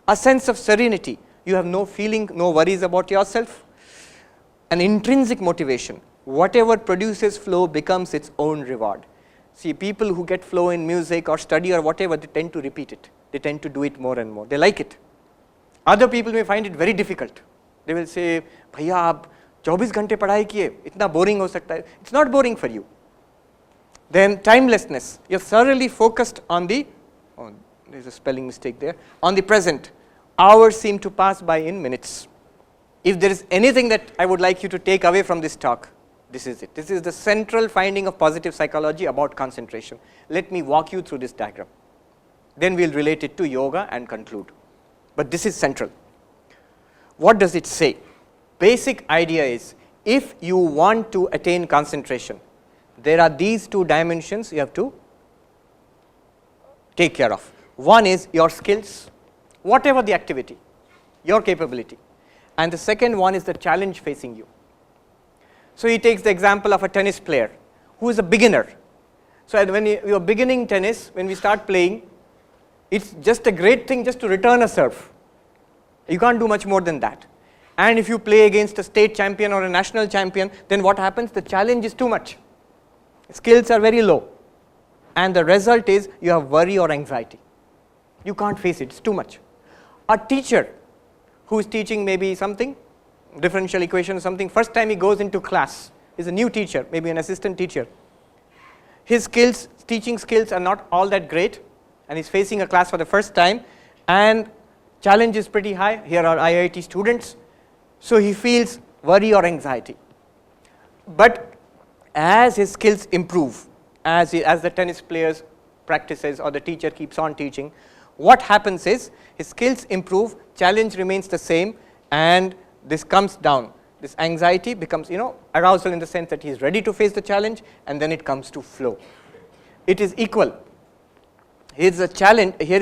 A sense of serenity, you have no feeling, no worries about yourself. An intrinsic motivation, whatever produces flow becomes its own reward. See, people who get flow in music or study or whatever, they tend to repeat it. They tend to do it more and more. They like it. Other people may find it very difficult. They will say, Bhaiya, aap 24 घंटे पढ़ाई किए, इतना boring हो सकता है. It's not boring for you. Then timelessness, you're thoroughly focused on there's a spelling mistake there, on the present. Hours seem to pass by in minutes. If there is anything that I would like you to take away from this talk, this is it. This is the central finding of positive psychology about concentration. Let me walk you through this diagram. Then we'll relate it to yoga and conclude. But this is central. What does it say? Basic idea is, if you want to attain concentration, there are these two dimensions you have to take care of. One is your skills, whatever the activity, your capability. and the second one is the challenge facing you. So he takes the example of a tennis player who is a beginner. So when you are beginning tennis, when we start playing, it's just a great thing just to return a serve. You can't do much more than that. And if you play against a state champion or a national champion, then what happens? The challenge is too much. Skills are very low. And the result is you have worry or anxiety. You can't face it, it's too much. A teacher who is teaching maybe something, differential equation or something, first time he goes into class, is a new teacher, maybe an assistant teacher. His skills, teaching skills are not all that great, and he's facing a class for the first time, and challenge is pretty high. Here are IIT students, so he feels worry or anxiety. But as his skills improve, as the tennis players practices or the teacher keeps on teaching, what happens is his skills improve, challenge remains the same, and this comes down. This anxiety becomes, arousal in the sense that he is ready to face the challenge, and then it comes to flow. It is equal. Here is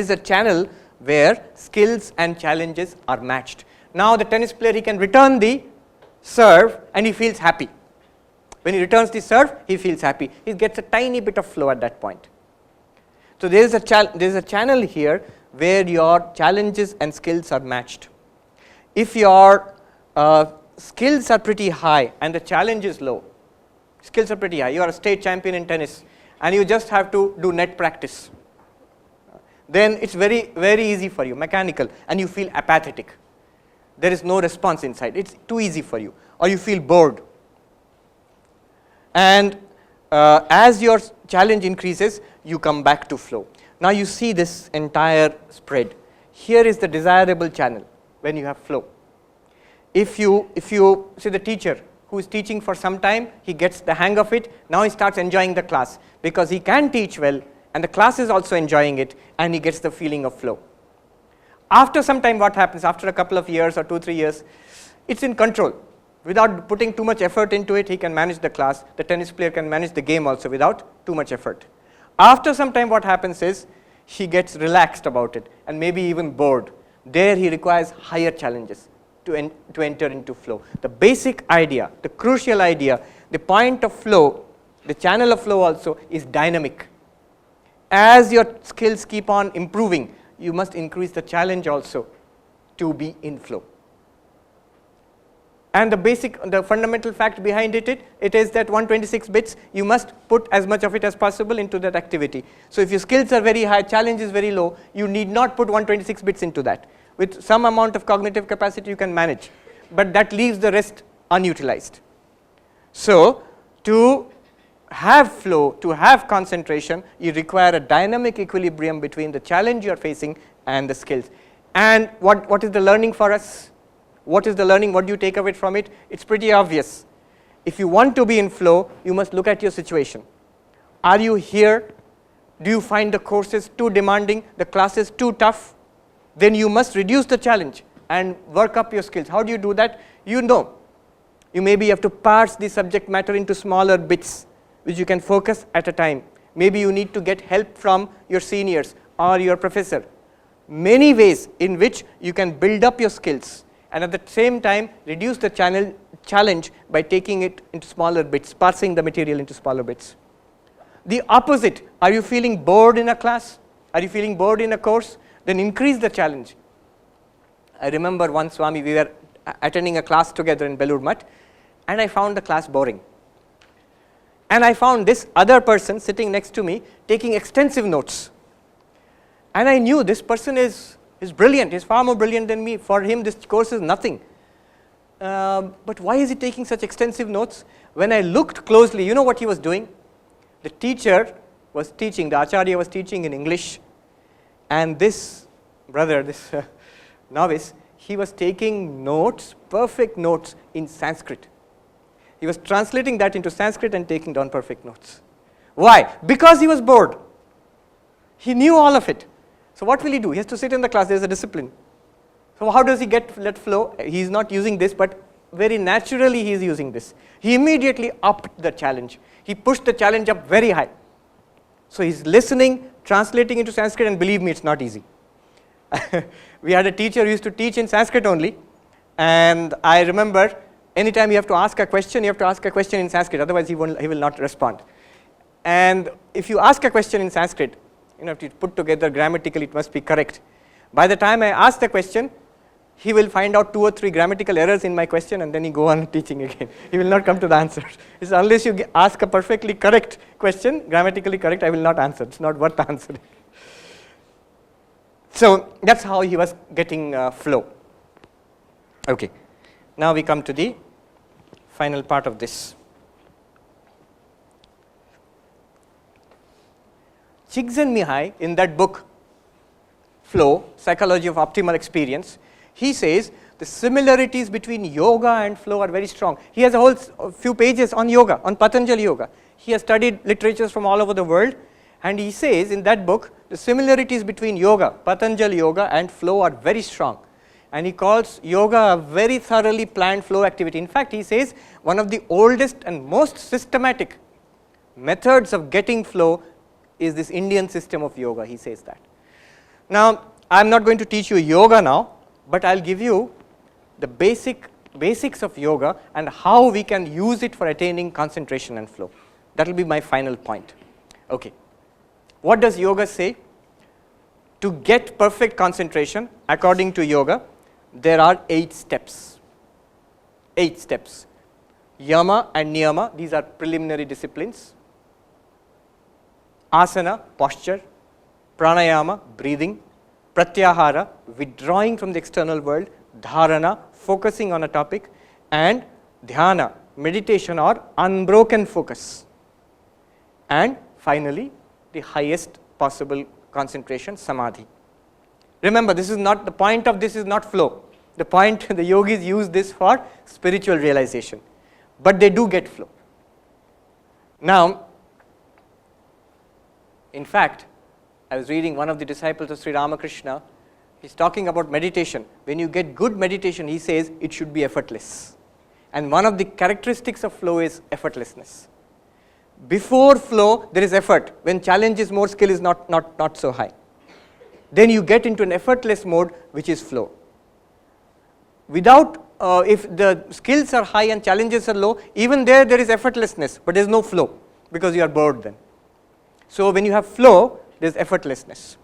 a channel where skills and challenges are matched. Now the tennis player, he can return the serve and he feels happy. When he returns the serve, he feels happy. He gets a tiny bit of flow at that point. So there is a channel here where your challenges and skills are matched. If your skills are pretty high and the challenge is low, skills are pretty high, you are a state champion in tennis and you just have to do net practice, then it's very, very easy for you, mechanical, and you feel apathetic. There is no response inside, it's too easy for you, or you feel bored. And as your challenge increases, you come back to flow. Now you see this entire spread. Here is the desirable channel when you have flow. If you see the teacher who is teaching for some time, he gets the hang of it, now he starts enjoying the class because he can teach well and the class is also enjoying it and he gets the feeling of flow. After some time, what happens? After a couple of years or 2-3 years, it's in control. Without putting too much effort into it, he can manage the class. The tennis player can manage the game also without too much effort. After some time, what happens is he gets relaxed about it and maybe even bored. There he requires higher challenges to enter into flow. The basic idea, the crucial idea, the point of flow, the channel of flow also is dynamic. As your skills keep on improving, you must increase the challenge also to be in flow. And the fundamental fact behind it is that 126 bits, you must put as much of it as possible into that activity. So if your skills are very high, challenge is very low, you need not put 126 bits into that. With some amount of cognitive capacity you can manage, but that leaves the rest unutilized. So to have flow, to have concentration, you require a dynamic equilibrium between the challenge you are facing and the skills. And what is the learning for us? What is the learning? What do you take away from it? It's pretty obvious. If you want to be in flow, you must look at your situation. Are you here? Do you find the courses too demanding, the classes too tough? Then you must reduce the challenge and work up your skills. How do you do that? You maybe have to parse the subject matter into smaller bits which you can focus at a time. Maybe you need to get help from your seniors or your professor. Many ways in which you can build up your skills and at the same time reduce the challenge by taking it into smaller bits, parsing the material into smaller bits. The opposite, are you feeling bored in a class? Are you feeling bored in a course? Then increase the challenge. I remember once, Swami, we were attending a class together in Belur Math, and I found the class boring. And I found this other person sitting next to me taking extensive notes. And I knew this person is brilliant, he's far more brilliant than me. For him, this course is nothing. But why is he taking such extensive notes? When I looked closely, you know what he was doing? The teacher was teaching, the Acharya was teaching in English, and this brother, this novice, he was taking notes, perfect notes in Sanskrit. He was translating that into Sanskrit and taking down perfect notes. Why? Because he was bored. He knew all of it. So what will he do? He has to sit in the class, there is a discipline. So how does he let flow? He is not using this, but very naturally he is using this. He immediately upped the challenge. He pushed the challenge up very high. So he's listening, translating into Sanskrit, and believe me, it's not easy. We had a teacher who used to teach in Sanskrit only, And I remember anytime you have to ask a question, you have to ask a question in Sanskrit, otherwise he will not respond. And if you ask a question in Sanskrit, if you put together grammatically, it must be correct. By the time I ask the question, he will find out 2 or 3 grammatical errors in my question, and then he go on teaching again. He will not come to the answer. It's unless you ask a perfectly correct question, grammatically correct, I will not answer. It's not worth answering. So that's how he was getting flow. Okay. Now we come to the final part of this. Csikszentmihalyi, in that book, Flow, Psychology of Optimal Experience, he says the similarities between yoga and flow are very strong. He has a whole few pages on yoga, on Patanjali Yoga. He has studied literatures from all over the world, and he says in that book, the similarities between yoga, Patanjali Yoga, and flow are very strong. And he calls yoga a very thoroughly planned flow activity. In fact, he says one of the oldest and most systematic methods of getting flow is this Indian system of yoga. He says that. Now, I am not going to teach you yoga now, but I will give you the basics of yoga and how we can use it for attaining concentration and flow. That will be my final point. Okay. What does yoga say? To get perfect concentration, according to yoga, there are 8 steps. 8 steps. Yama and niyama, these are preliminary disciplines. Asana, posture. Pranayama, breathing. Pratyahara, withdrawing from the external world. Dharana, focusing on a topic. And dhyana, meditation or unbroken focus. And finally, the highest possible concentration, samadhi. Remember, this is not, the point of this is not flow. The point, the yogis use this for spiritual realization. But they do get flow. Now, in fact, I was reading one of the disciples of Sri Ramakrishna, he's talking about meditation. When you get good meditation, he says it should be effortless. And one of the characteristics of flow is effortlessness. Before flow, there is effort. When challenge is more, skill is not so high. Then you get into an effortless mode, which is flow. Without, if the skills are high and challenges are low, even there is effortlessness, but there is no flow, because you are bored then. So when you have flow, there is effortlessness.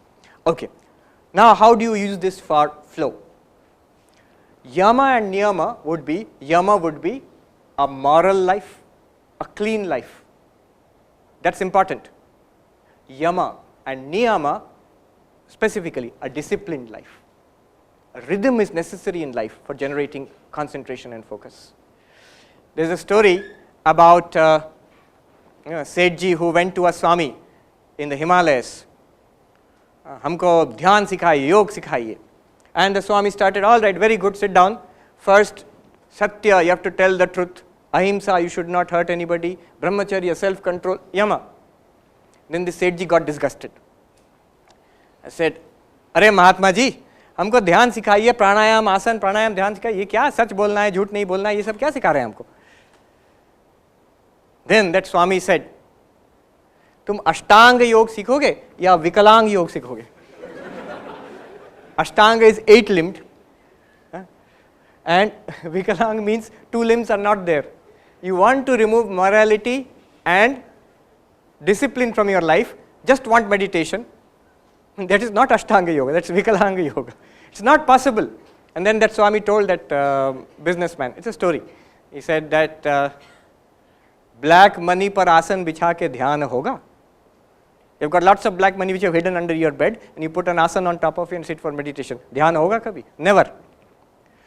Okay. Now how do you use this for flow? Yama and niyama would be, yama would be a moral life, a clean life. That's important. Yama and niyama, specifically a disciplined life. A rhythm is necessary in life for generating concentration and focus. There is a story about Sethji who went to a Swami in the Himalayas. Humko dhyan sikhaiye, yog sikhaiye. And the Swami started, all right, very good, sit down. First, Satya, you have to tell the truth. Ahimsa, you should not hurt anybody. Brahmacharya, self-control. Yama. Then the Sethji got disgusted. I said, अरे महात्मा जी, हमको ध्यान सिखाइए, प्राणायाम, आसन, प्राणायाम, ध्यान सिखाइए. ये क्या सच बोलना है, झूठ नहीं बोलना है, ये सब क्या सिखा रहे हैं हमको? Then that Swami said, तुम अष्टांग योग सीखोगे या विकलांग योग सीखोगे? Ashtanga is 8-limbed, and Vikalang means 2 limbs are not there. You want to remove morality and discipline from your life, just want meditation. That is not Ashtanga Yoga, that's Vikalanga Yoga. It's not possible. And then that Swami told that businessman, it's a story. He said that black money par asan bichha ke dhyan hoga. You've got lots of black money which you have hidden under your bed, and you put an asana on top of it and sit for meditation. Dhyan hoga kabhi? Never.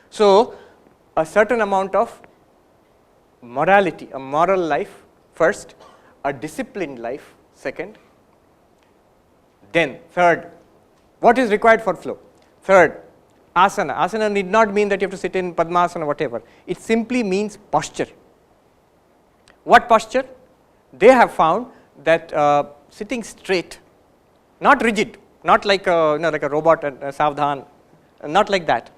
So, a certain amount of morality, a moral life first, a disciplined life second, then third, what is required for flow? Third, asana. Asana need not mean that you have to sit in Padmasana or whatever. It simply means posture. What posture? They have found that sitting straight, not rigid, not like a, like a robot and savdhan, not like that.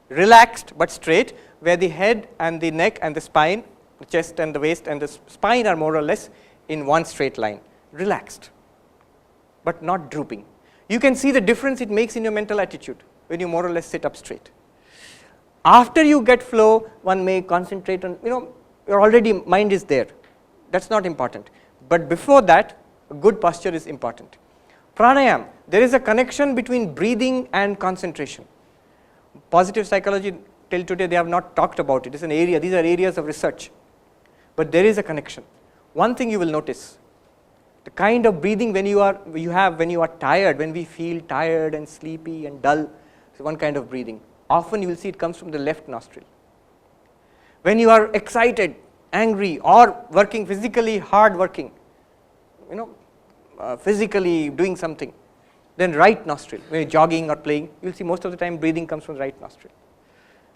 Relaxed but straight, where the head and the neck and the spine, the chest and the waist and the spine are more or less in one straight line. Relaxed, but not drooping. You can see the difference it makes in your mental attitude when you more or less sit up straight. After you get flow, one may concentrate on, your already mind is there. That's not important. But before that, a good posture is important. Pranayam, there is a connection between breathing and concentration. Positive psychology, till today they have not talked about it. It's an area, these are areas of research. But there is a connection. One thing you will notice, the kind of breathing when you are tired, when we feel tired and sleepy and dull, it's one kind of breathing. Often you will see it comes from the left nostril. When you are excited, angry, or working physically hard working, physically doing something, then right nostril. When you're jogging or playing, you'll see most of the time breathing comes from the right nostril.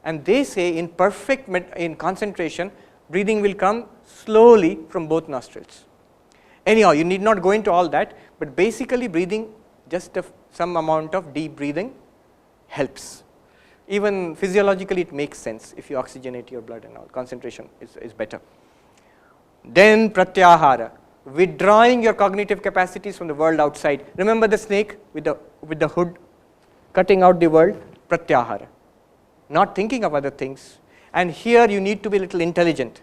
And they say in concentration, breathing will come slowly from both nostrils. Anyhow, you need not go into all that, but basically breathing, just some amount of deep breathing helps. Even physiologically it makes sense. If you oxygenate your blood and all, concentration is better. Then pratyahara, withdrawing your cognitive capacities from the world outside. Remember the snake with the hood, cutting out the world, pratyahara. Not thinking of other things. And here you need to be a little intelligent.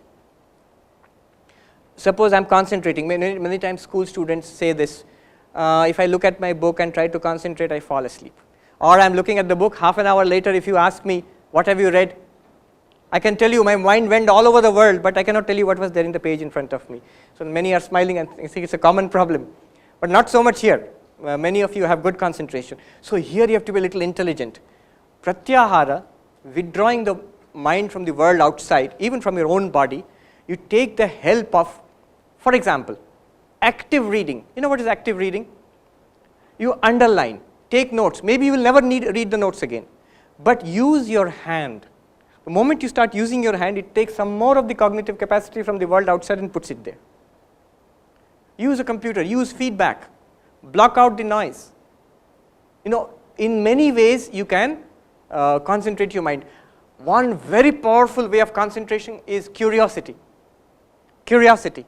Suppose I am concentrating, many times school students say this, if I look at my book and try to concentrate, I fall asleep. Or I am looking at the book, half an hour later if you ask me, what have you read? I can tell you my mind went all over the world, but I cannot tell you what was there in the page in front of me. So many are smiling and think it's a common problem, but not so much here. Many of you have good concentration. So here you have to be a little intelligent. Pratyahara, withdrawing the mind from the world outside, even from your own body, you take the help of, for example, active reading. You know what is active reading? You underline, take notes. Maybe you will never need read the notes again, but use your hand. The moment you start using your hand, it takes some more of the cognitive capacity from the world outside and puts it there. Use a computer, use feedback, block out the noise. In many ways you can concentrate your mind. One very powerful way of concentration is curiosity. Curiosity.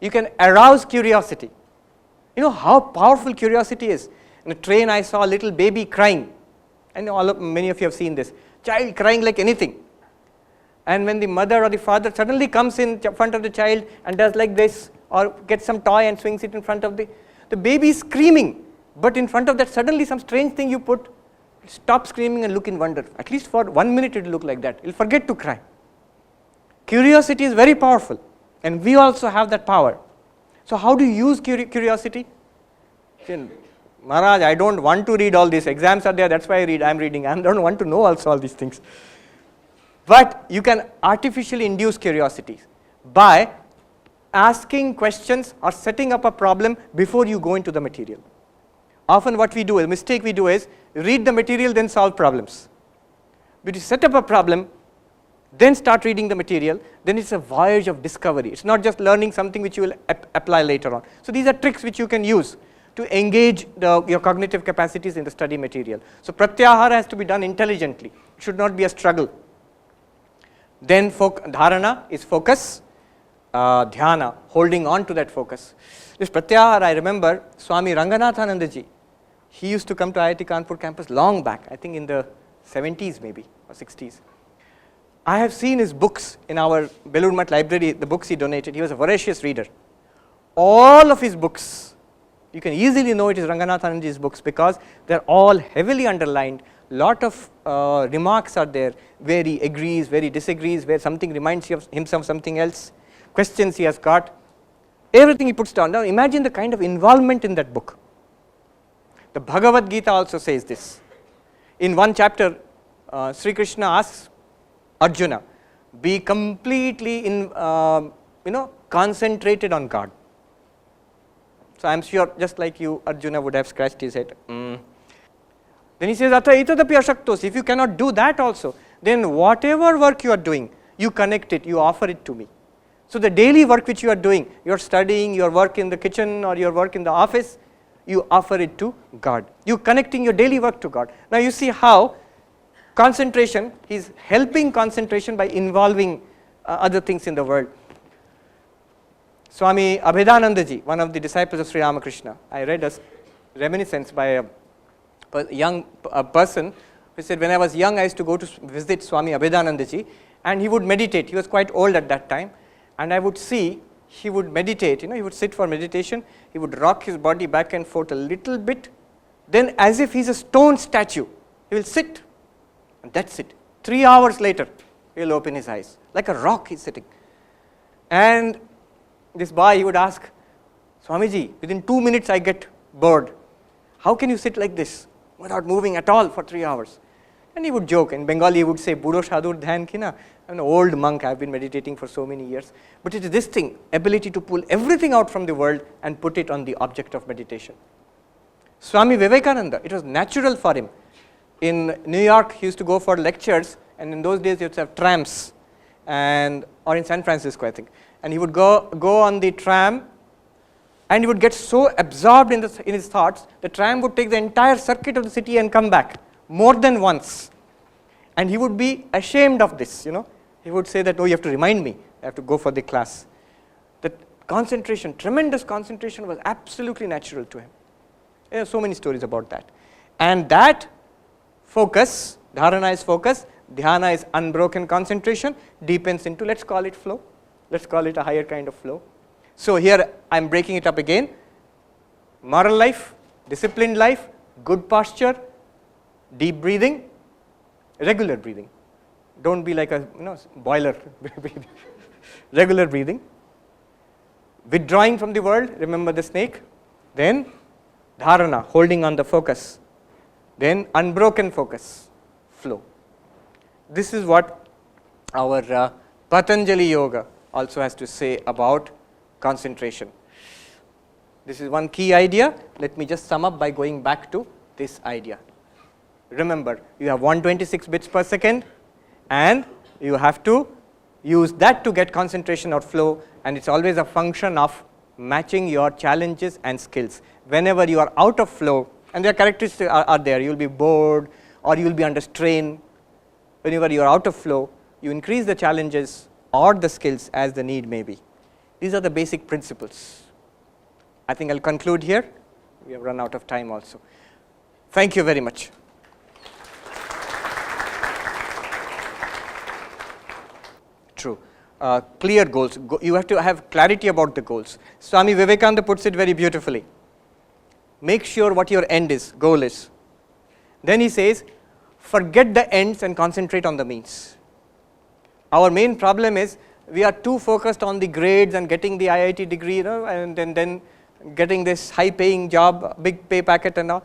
You can arouse curiosity. You know how powerful curiosity is. In a train I saw a little baby crying. I know many of you have seen this. Child crying like anything. And when the mother or the father suddenly comes in front of the child and does like this, or gets some toy and swings it in front of the baby is screaming. But in front of that suddenly some strange thing you put, stop screaming and look in wonder. At least for 1 minute it will look like that. It will forget to cry. Curiosity is very powerful, and we also have that power. So how do you use curiosity? Maharaj, I don't want to read all these. Exams are there, that's why I am reading. I don't want to know also all these things. But you can artificially induce curiosity by asking questions or setting up a problem before you go into the material. Often what we do, a mistake we do is read the material then solve problems. But you set up a problem, then start reading the material, then it's a voyage of discovery. It's not just learning something which you will apply later on. So these are tricks which you can use to engage your cognitive capacities in the study material. So pratyahara has to be done intelligently. It should not be a struggle. Then dharana is focus, dhyana, holding on to that focus. This pratyahara, I remember Swami Ranganathananda ji, he used to come to IIT Kanpur campus long back, I think in the 70s maybe or 60s. I have seen his books in our Belur Math library, the books he donated. He was a voracious reader. All of his books, you can easily know it is Ranganathananda ji's books because they are all heavily underlined. Lot of remarks are there where he agrees, where he disagrees, where something reminds him of something else, questions he has got, everything he puts down. Now imagine the kind of involvement in that book. The Bhagavad Gita also says this. In one chapter, Sri Krishna asks Arjuna, be completely concentrated on God. So I am sure just like you, Arjuna would have scratched his head. Then he says, Atha etadapi ashaktos, if you cannot do that also, then whatever work you are doing, you connect it, you offer it to me. So the daily work which you are doing, you are studying, your work in the kitchen or your work in the office, you offer it to God. You are connecting your daily work to God. Now you see how concentration, he is helping concentration by involving other things in the world. Swami Abhedananda ji, one of the disciples of Sri Ramakrishna, I read a reminiscence by a young person He said, when I was young, I used to go to visit Swami Abhedanandaji, and he would meditate. He was quite old at that time, and I would see he would meditate. He would sit for meditation. He would rock his body back and forth a little bit. Then, as if he's a stone statue, he will sit, and that's it. 3 hours later, he will open his eyes. Like a rock, he's sitting. And this boy, he would ask, Swamiji, within 2 minutes I get bored. How can you sit like this without moving at all for 3 hours? And he would joke. In Bengali, he would say, Budo Shadur Dhyan Kina. I'm an old monk, I've been meditating for so many years. But it is this thing, ability to pull everything out from the world and put it on the object of meditation. Swami Vivekananda, it was natural for him. In New York, he used to go for lectures, and in those days, he used to have trams, or in San Francisco, I think. And he would go on the tram, and he would get so absorbed in his thoughts, the tram would take the entire circuit of the city and come back, more than once. And he would be ashamed of this, He would say that, oh, you have to remind me, I have to go for the class. That concentration, tremendous concentration was absolutely natural to him. There are so many stories about that. And that focus, dharana is focus, dhyana is unbroken concentration, deepens into, let's call it flow. Let's call it a higher kind of flow. So here I am breaking it up again. Moral life, disciplined life, good posture, deep breathing, regular breathing. Don't be like a boiler. Regular breathing. Withdrawing from the world, remember the snake. Then dharana, holding on the focus. Then unbroken focus, flow. This is what our Patanjali Yoga also has to say about concentration. This is one key idea. Let me just sum up by going back to this idea. Remember, you have 126 bits per second, and you have to use that to get concentration or flow, and it's always a function of matching your challenges and skills. Whenever you are out of flow, and their characteristics are there, you will be bored or you will be under strain. Whenever you are out of flow, you increase the challenges or the skills as the need may be. These are the basic principles. I think I'll conclude here. We have run out of time also. Thank you very much. True. Clear goals. You have to have clarity about the goals. Swami Vivekananda puts it very beautifully. Make sure what your goal is. Then he says, forget the ends and concentrate on the means. Our main problem is we are too focused on the grades and getting the IIT degree, and then getting this high-paying job, big pay packet and all.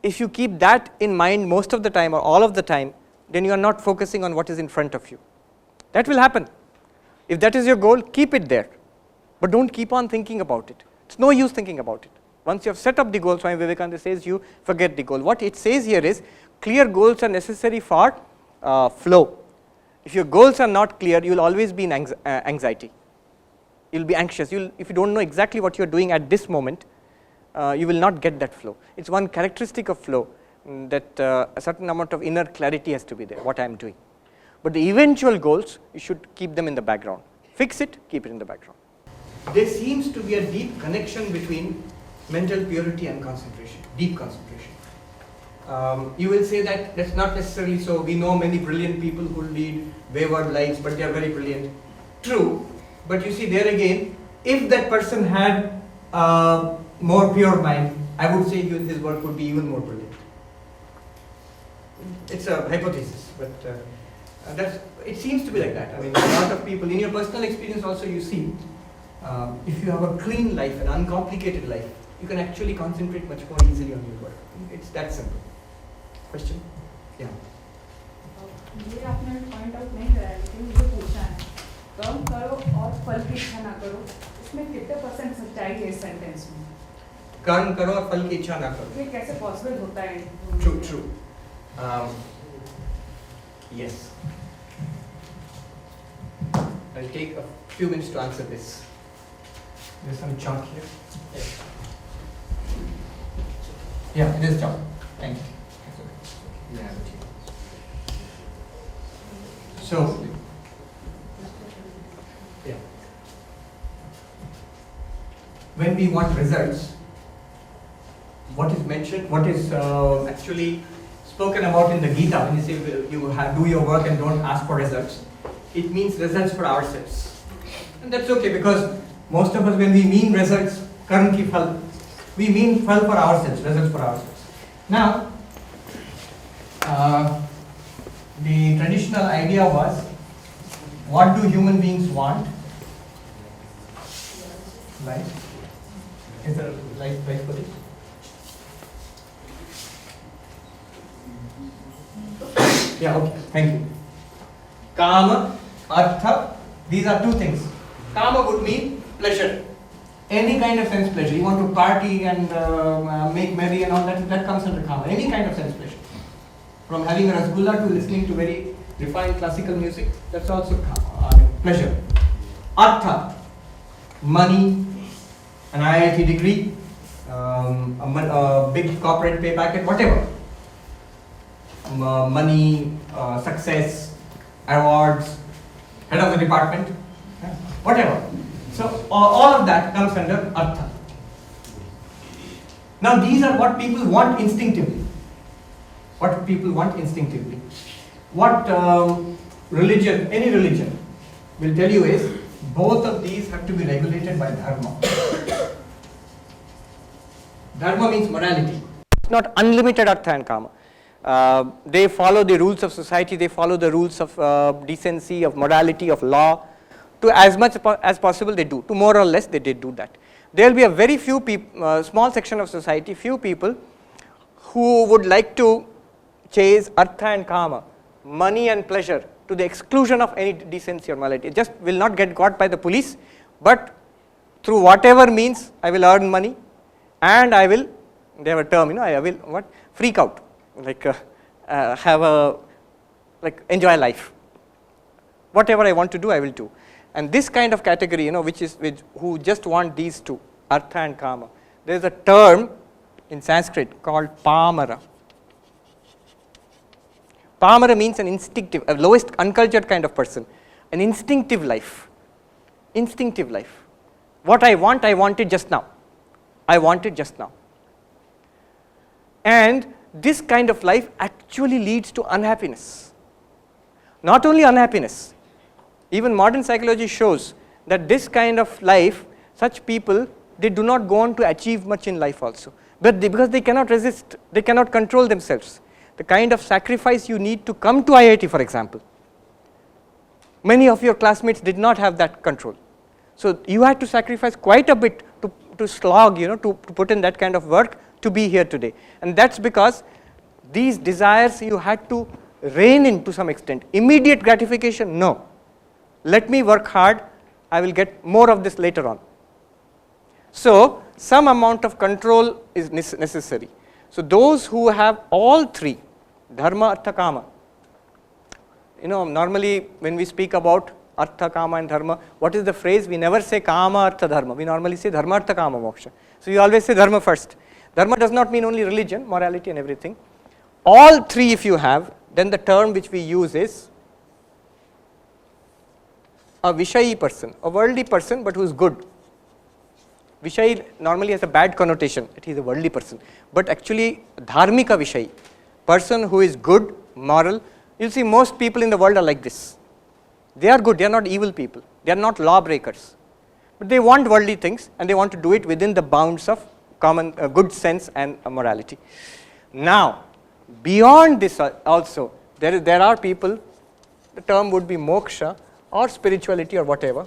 If you keep that in mind most of the time or all of the time, then you are not focusing on what is in front of you. That will happen. If that is your goal, keep it there. But don't keep on thinking about it. It's no use thinking about it. Once you have set up the goal, Swami Vivekananda says you forget the goal. What it says here is, clear goals are necessary for flow. If your goals are not clear, you will always be in anxiety. You will be anxious. If you don't know exactly what you are doing at this moment, you will not get that flow. It's one characteristic of flow, that a certain amount of inner clarity has to be there, what I am doing. But the eventual goals, you should keep them in the background. Fix it, keep it in the background. There seems to be a deep connection between mental purity and concentration, deep concentration. You will say that that's not necessarily so. We know many brilliant people who lead wayward lives, but they are very brilliant. True, but you see there again, if that person had a more pure mind, I would say his work would be even more brilliant. It's a hypothesis, but it seems to be like that. I mean, a lot of people, in your personal experience also you see, if you have a clean life, an uncomplicated life, you can actually concentrate much more easily on your work. It's that simple. Question? Yeah. ये आपने point out नहीं कराया, लेकिन मुझे पूछना है, कर्म करो और फल की इच्छा ना करो, इसमें कितने % सच्चाई है इस सेंटेंस में? कर्म करो और फल की इच्छा ना करो, ये कैसे पॉसिबल होता है? True. Yes. I'll take a few minutes to answer this. There's some chalk here. Yeah, it is chalk. Thank you. Yeah. So, yeah. When we want results, what is mentioned, what is actually spoken about in the Gita, when you say do your work and don't ask for results, it means results for ourselves. And that's okay, because most of us, when we mean results, karm ki phal, we mean phal for ourselves, results for ourselves. Now, the traditional idea was, what do human beings want? Life. Is there right for this? Yeah, okay, thank you. Kama, artha, these are two things. Kama would mean pleasure. Any kind of sense pleasure. You want to party and make merry and all that, that comes under kama. Any kind of sense pleasure. From having a rasgulla to listening to very refined classical music, that's also pleasure. Artha, money, an IIT degree, a big corporate pay packet, whatever. Money, success, awards, head of the department, whatever. So all of that comes under artha. Now these are what people want instinctively. What people want instinctively. What religion, any religion, will tell you is, both of these have to be regulated by dharma. Dharma means morality. It's not unlimited artha and kama. They follow the rules of society, they follow the rules of decency, of morality, of law. To as much as possible they do, to more or less they did do that. There will be a very few people, small section of society, few people who would like to chase artha and kama, money and pleasure, to the exclusion of any decency or morality. It just will not get caught by the police, but through whatever means I will earn money, and I will, they have a term, I will what, freak out, like enjoy life. Whatever I want to do, I will do. And this kind of category, who just want these two, artha and kama, there is a term in Sanskrit called pamara. Pamara means an instinctive, a lowest uncultured kind of person, an instinctive life. Instinctive life. What I want it just now. I want it just now. And this kind of life actually leads to unhappiness. Not only unhappiness, even modern psychology shows that this kind of life, such people, they do not go on to achieve much in life also. But because they cannot resist, they cannot control themselves. The kind of sacrifice you need to come to IIT, for example. Many of your classmates did not have that control. So you had to sacrifice quite a bit to slog, to put in that kind of work to be here today. And that's because these desires you had to rein in to some extent. Immediate gratification, no. Let me work hard, I will get more of this later on. So some amount of control is necessary. So those who have all three, dharma, artha, kama, normally when we speak about artha, kama and dharma, what is the phrase? We never say kama, artha, dharma. We normally say dharma, artha, kama, moksha. So you always say dharma first. Dharma does not mean only religion, morality and everything. All three if you have, then the term which we use is a Vishayi person, a worldly person but who is good. Vishayi normally has a bad connotation, that he is a worldly person. But actually, dharmika Vishayi, person who is good, moral. You'll see most people in the world are like this. They are good, they are not evil people, they are not lawbreakers. But they want worldly things and they want to do it within the bounds of common good sense and morality. Now, beyond this also, there are people, the term would be moksha or spirituality or whatever.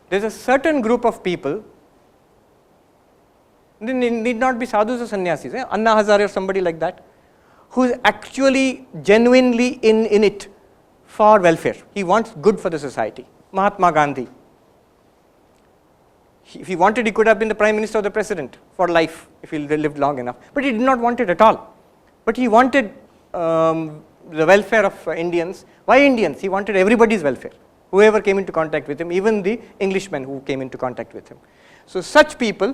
There is a certain group of people, they need not be sadhus or sannyasis, Anna Hazare or somebody like that, who is actually genuinely in it for welfare. He wants good for the society. Mahatma Gandhi. If he wanted, he could have been the Prime Minister or the President for life, if he lived long enough. But he did not want it at all. But he wanted the welfare of Indians. Why Indians? He wanted everybody's welfare. Whoever came into contact with him, even the Englishmen who came into contact with him. So such people,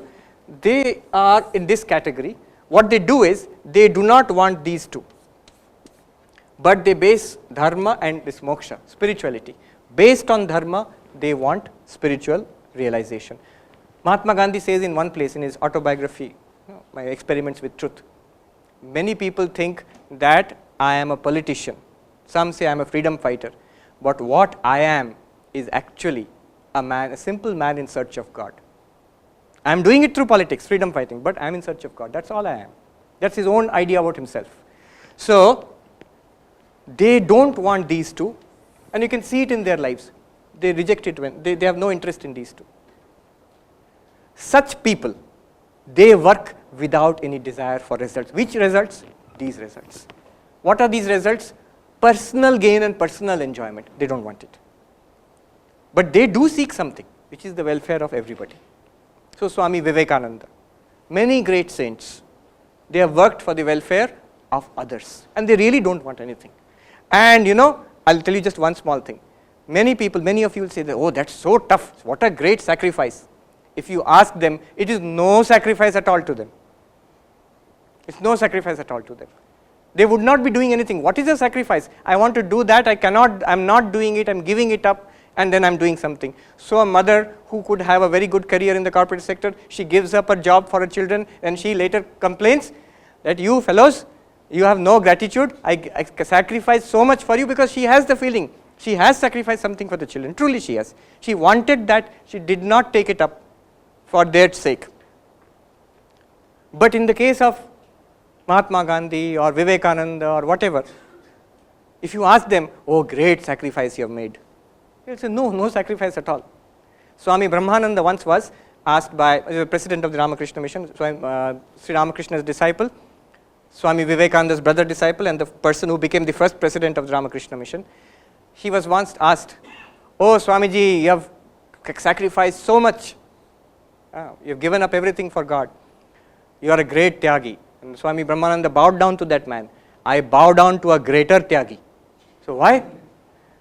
they are in this category. What they do is, they do not want these two. But they base dharma and this moksha, spirituality. Based on dharma, they want spiritual realization. Mahatma Gandhi says in one place in his autobiography, My Experiments with Truth, many people think that I am a politician. Some say I am a freedom fighter. But what I am is actually a man, a simple man in search of God. I am doing it through politics, freedom fighting, but I am in search of God. That's all I am. That's his own idea about himself. So, they don't want these two, and you can see it in their lives. They reject it when they have no interest in these two. Such people, they work without any desire for results. Which results? These results. What are these results? Personal gain and personal enjoyment. They don't want it. But they do seek something, which is the welfare of everybody. So Swami Vivekananda, many great saints, they have worked for the welfare of others, and they really don't want anything. And I'll tell you just one small thing. Many people, many of you will say that, oh, that's so tough, what a great sacrifice. If you ask them, it is no sacrifice at all to them. It's no sacrifice at all to them. They would not be doing anything. What is a sacrifice? I want to do that, I'm not doing it, I'm giving it up, and then I'm doing something. So a mother who could have a very good career in the corporate sector, she gives up her job for her children, and she later complains that you fellows, you have no gratitude, I sacrifice so much for you, because she has the feeling, she has sacrificed something for the children, truly she has. She wanted that, she did not take it up for their sake. But in the case of Mahatma Gandhi or Vivekananda or whatever, if you ask them, oh, great sacrifice you have made, they'll say, no sacrifice at all. Swami Brahmananda once was asked by the president of the Ramakrishna Mission, Sri Ramakrishna's disciple, Swami Vivekananda's brother disciple, and the person who became the first president of the Ramakrishna Mission. He was once asked, oh, Swamiji, you have sacrificed so much. You have given up everything for God. You are a great Tyagi. And Swami Brahmananda bowed down to that man. I bow down to a greater Tyagi. So why?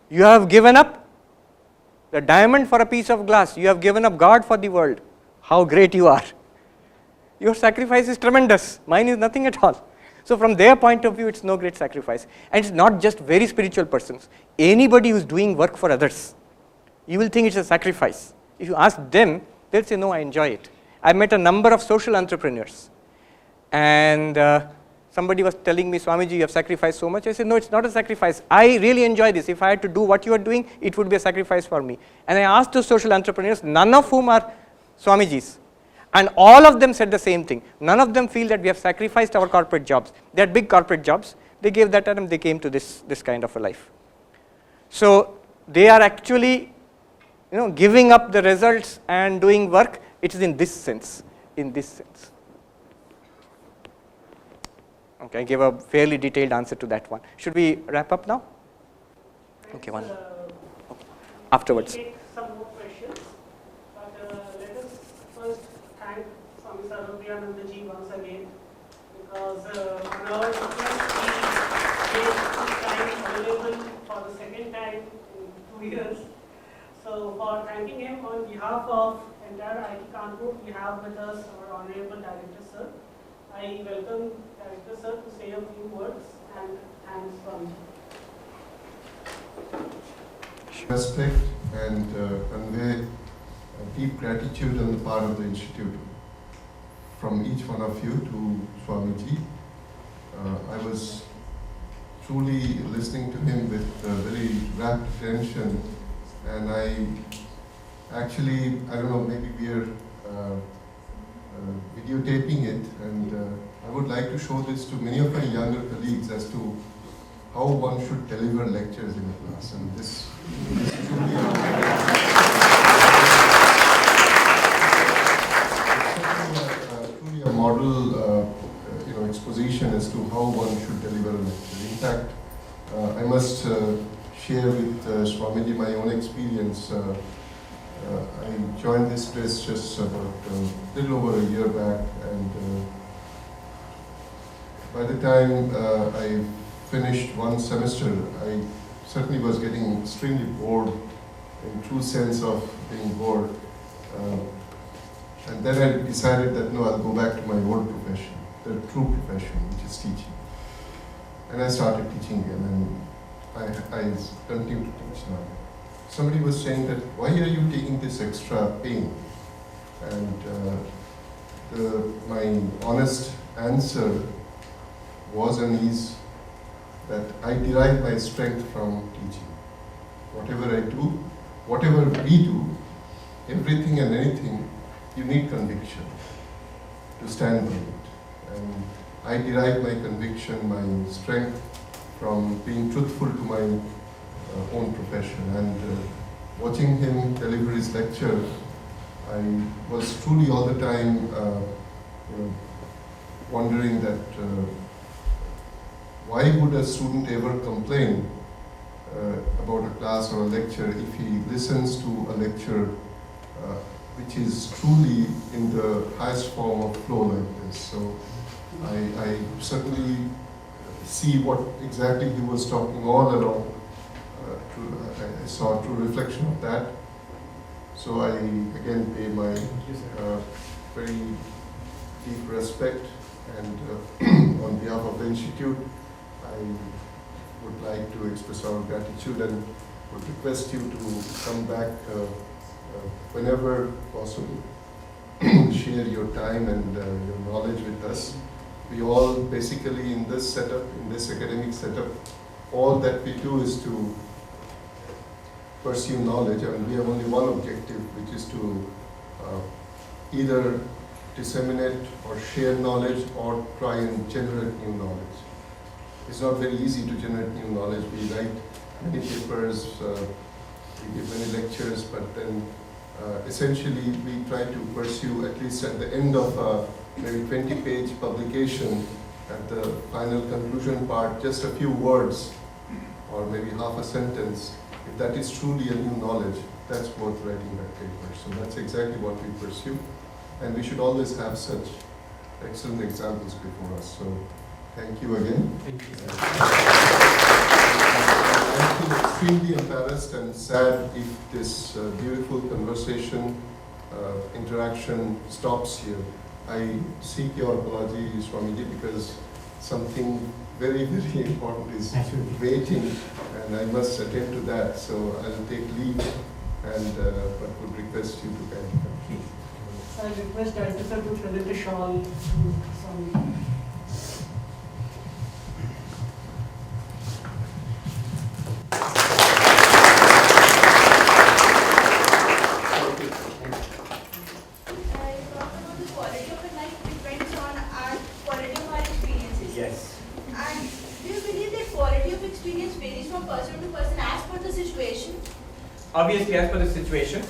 You have given up the diamond for a piece of glass. You have given up God for the world. How great you are. Your sacrifice is tremendous. Mine is nothing at all. So from their point of view, it's no great sacrifice. And it's not just very spiritual persons. Anybody who's doing work for others, you will think it's a sacrifice. If you ask them, they'll say, no, I enjoy it. I met a number of social entrepreneurs. And somebody was telling me, Swamiji, you have sacrificed so much. I said, no, it's not a sacrifice. I really enjoy this. If I had to do what you are doing, it would be a sacrifice for me. And I asked those social entrepreneurs, none of whom are Swamijis. And all of them said the same thing. None of them feel that we have sacrificed our corporate jobs. They had big corporate jobs. They gave that and they came to this kind of a life. So they are actually giving up the results and doing work. It is in this sense. Okay, I gave a fairly detailed answer to that one. Should we wrap up now? Okay, one. Okay. Afterwards. We'll take some more questions, but let us first thank Swami Sarvapriyananda ji once again, because on our request he made his time available for the second time in 2 years. So for thanking him on behalf of entire IIT Kanpur, we have with us our Honorable Director Sir. I welcome Director Sir to say a few words and thanks from respect and convey deep gratitude on the part of the Institute from each one of you to Swamiji. I was truly listening to him with very rapt attention, and I don't know, maybe we are videotaping it, and I would like to show this to many of my younger colleagues as to how one should deliver lectures in a class, and this is truly a model exposition as to how one should deliver a lecture. In fact, I must share with Swamiji my own experience. I joined this press just about a little over a year back, and by the time I finished one semester, I certainly was getting extremely bored, in true sense of being bored. And then I decided that no, I'll go back to my old profession, the true profession, which is teaching. And I started teaching again, and I continue to teach now. Somebody was saying that, why are you taking this extra pain And my honest answer was and is that I derive my strength from teaching. Whatever I do, whatever we do, everything and anything, you need conviction to stand by it. And I derive my conviction, my strength from being truthful to my own profession. And watching him deliver his lecture, I was truly all the time wondering that why would a student ever complain about a class or a lecture if he listens to a lecture which is truly in the highest form of flow like this. So I certainly see what exactly he was talking all along. I saw a true reflection of that. So I again pay my very deep respect, and on behalf of the Institute, I would like to express our gratitude and would request you to come back whenever possible, share your time and your knowledge with us. We all basically in this setup, in this academic setup, all that we do is to pursue knowledge, and we have only one objective, which is to either disseminate or share knowledge or try and generate new knowledge. It's not very easy to generate new knowledge. We write many papers, we give many lectures, but then essentially we try to pursue, at least at the end of a maybe 20-page publication, at the final conclusion part, just a few words or maybe half a sentence. If that is truly a new knowledge, that's worth writing that paper. So that's exactly what we pursue. And we should always have such excellent examples before us. So thank you again. Thank you. I feel extremely embarrassed and sad if this beautiful conversation, interaction stops here. I seek your apology, Swamiji, because something very, very important is waiting, and I must attend to that. So I'll take leave, and but would request you to kind of come. So I request Director Sir to present a shawl to Swami. Obviously as per the situation,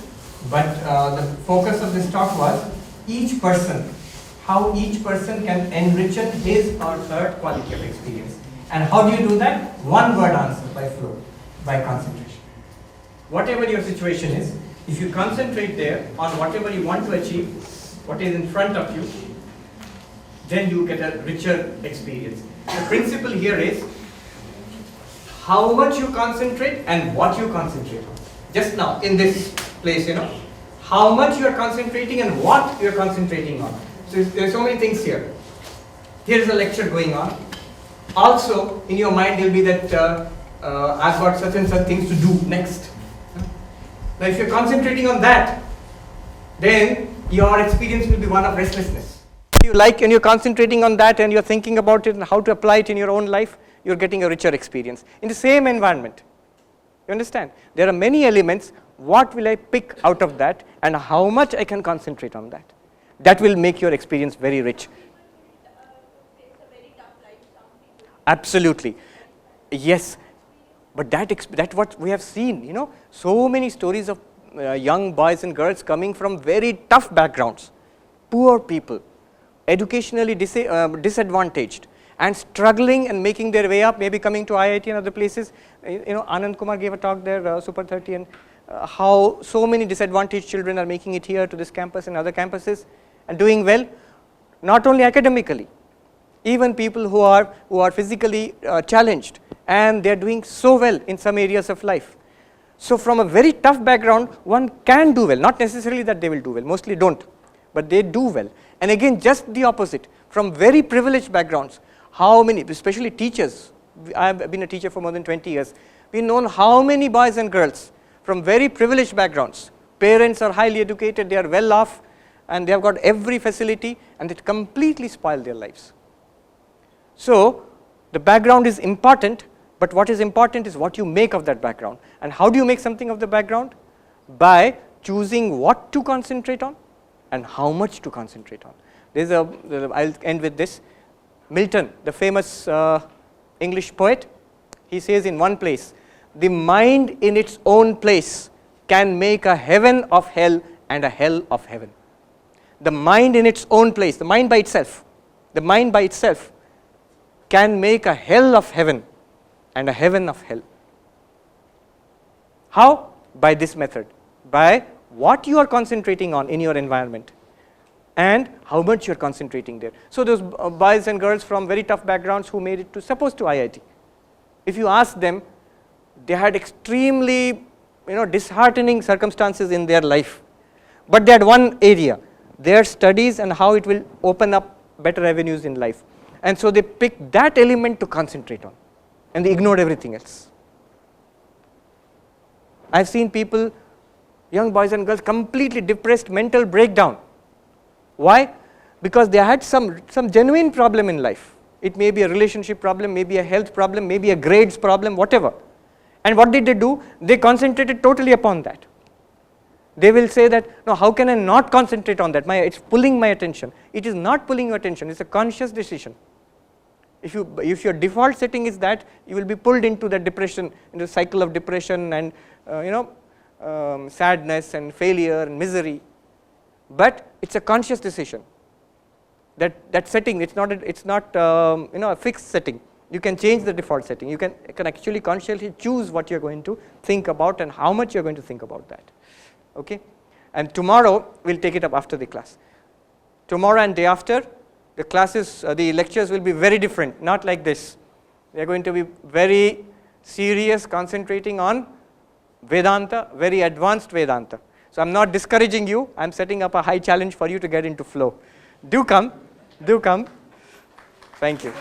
but the focus of this talk was each person, how each person can enrich his or her quality of experience. And how do you do that? One word answer, by flow, by concentration. Whatever your situation is, if you concentrate there on whatever you want to achieve, what is in front of you, then you get a richer experience. The principle here is how much you concentrate and what you concentrate on. Just now, in this place, how much you are concentrating and what you are concentrating on. So there are so many things here. Here is a lecture going on. Also, in your mind, there will be that I've got such and such things to do next. Now, if you are concentrating on that, then your experience will be one of restlessness. If you like and you are concentrating on that and you are thinking about it and how to apply it in your own life, you are getting a richer experience in the same environment. You understand? There are many elements. What will I pick out of that and how much I can concentrate on that? That will make your experience very rich. Absolutely. Yes. But that's what we have seen, so many stories of young boys and girls coming from very tough backgrounds, poor people, educationally disadvantaged, and struggling and making their way up, maybe coming to IIT and other places. Anand Kumar gave a talk there, Super 30, and how so many disadvantaged children are making it here to this campus and other campuses and doing well, not only academically, even people who are physically challenged, and they are doing so well in some areas of life. So from a very tough background, one can do well, not necessarily that they will do well, mostly don't, but they do well. And again, just the opposite, from very privileged backgrounds, how many, especially teachers, I have been a teacher for more than 20 years, we've known how many boys and girls from very privileged backgrounds, parents are highly educated, they are well off, they are doing well, and they are able to and they have got every facility, and it completely spoil their lives. So the background is important, but what is important is what you make of that background. And how do you make something of the background? By choosing what to concentrate on and how much to concentrate on. I'll end with this. Milton, the famous English poet, he says in one place, the mind in its own place can make a heaven of hell and a hell of heaven. The mind in its own place, the mind by itself can make a hell of heaven and a heaven of hell. How? By this method, by what you are concentrating on in your environment and how much you are concentrating there. So those boys and girls from very tough backgrounds who made it to, suppose to IIT, if you ask them, they had extremely disheartening circumstances in their life, but they had one area, their studies and how it will open up better avenues in life, and so they picked that element to concentrate on and they ignored everything else. I've seen people, young boys and girls, completely depressed, mental breakdown. Why? Because they had some genuine problem in life. It may be a relationship problem, maybe a health problem, maybe a grades problem, whatever. And what did they do? They concentrated totally upon that. They will say that, no, how can I not concentrate on that? It's pulling my attention. It is not pulling your attention, it's a conscious decision. If your default setting is that, you will be pulled into the depression, into the cycle of depression and sadness and failure and misery. But it's a conscious decision. That setting, it's not a fixed setting. You can change the default setting. You can actually consciously choose what you're going to think about and how much you're going to think about that. Okay? And tomorrow we'll take it up after the class. Tomorrow and day after, the classes, the lectures will be very different, not like this. They are going to be very serious, concentrating on Vedanta, very advanced Vedanta. So I'm not discouraging you, I'm setting up a high challenge for you to get into flow. Do come. Thank you.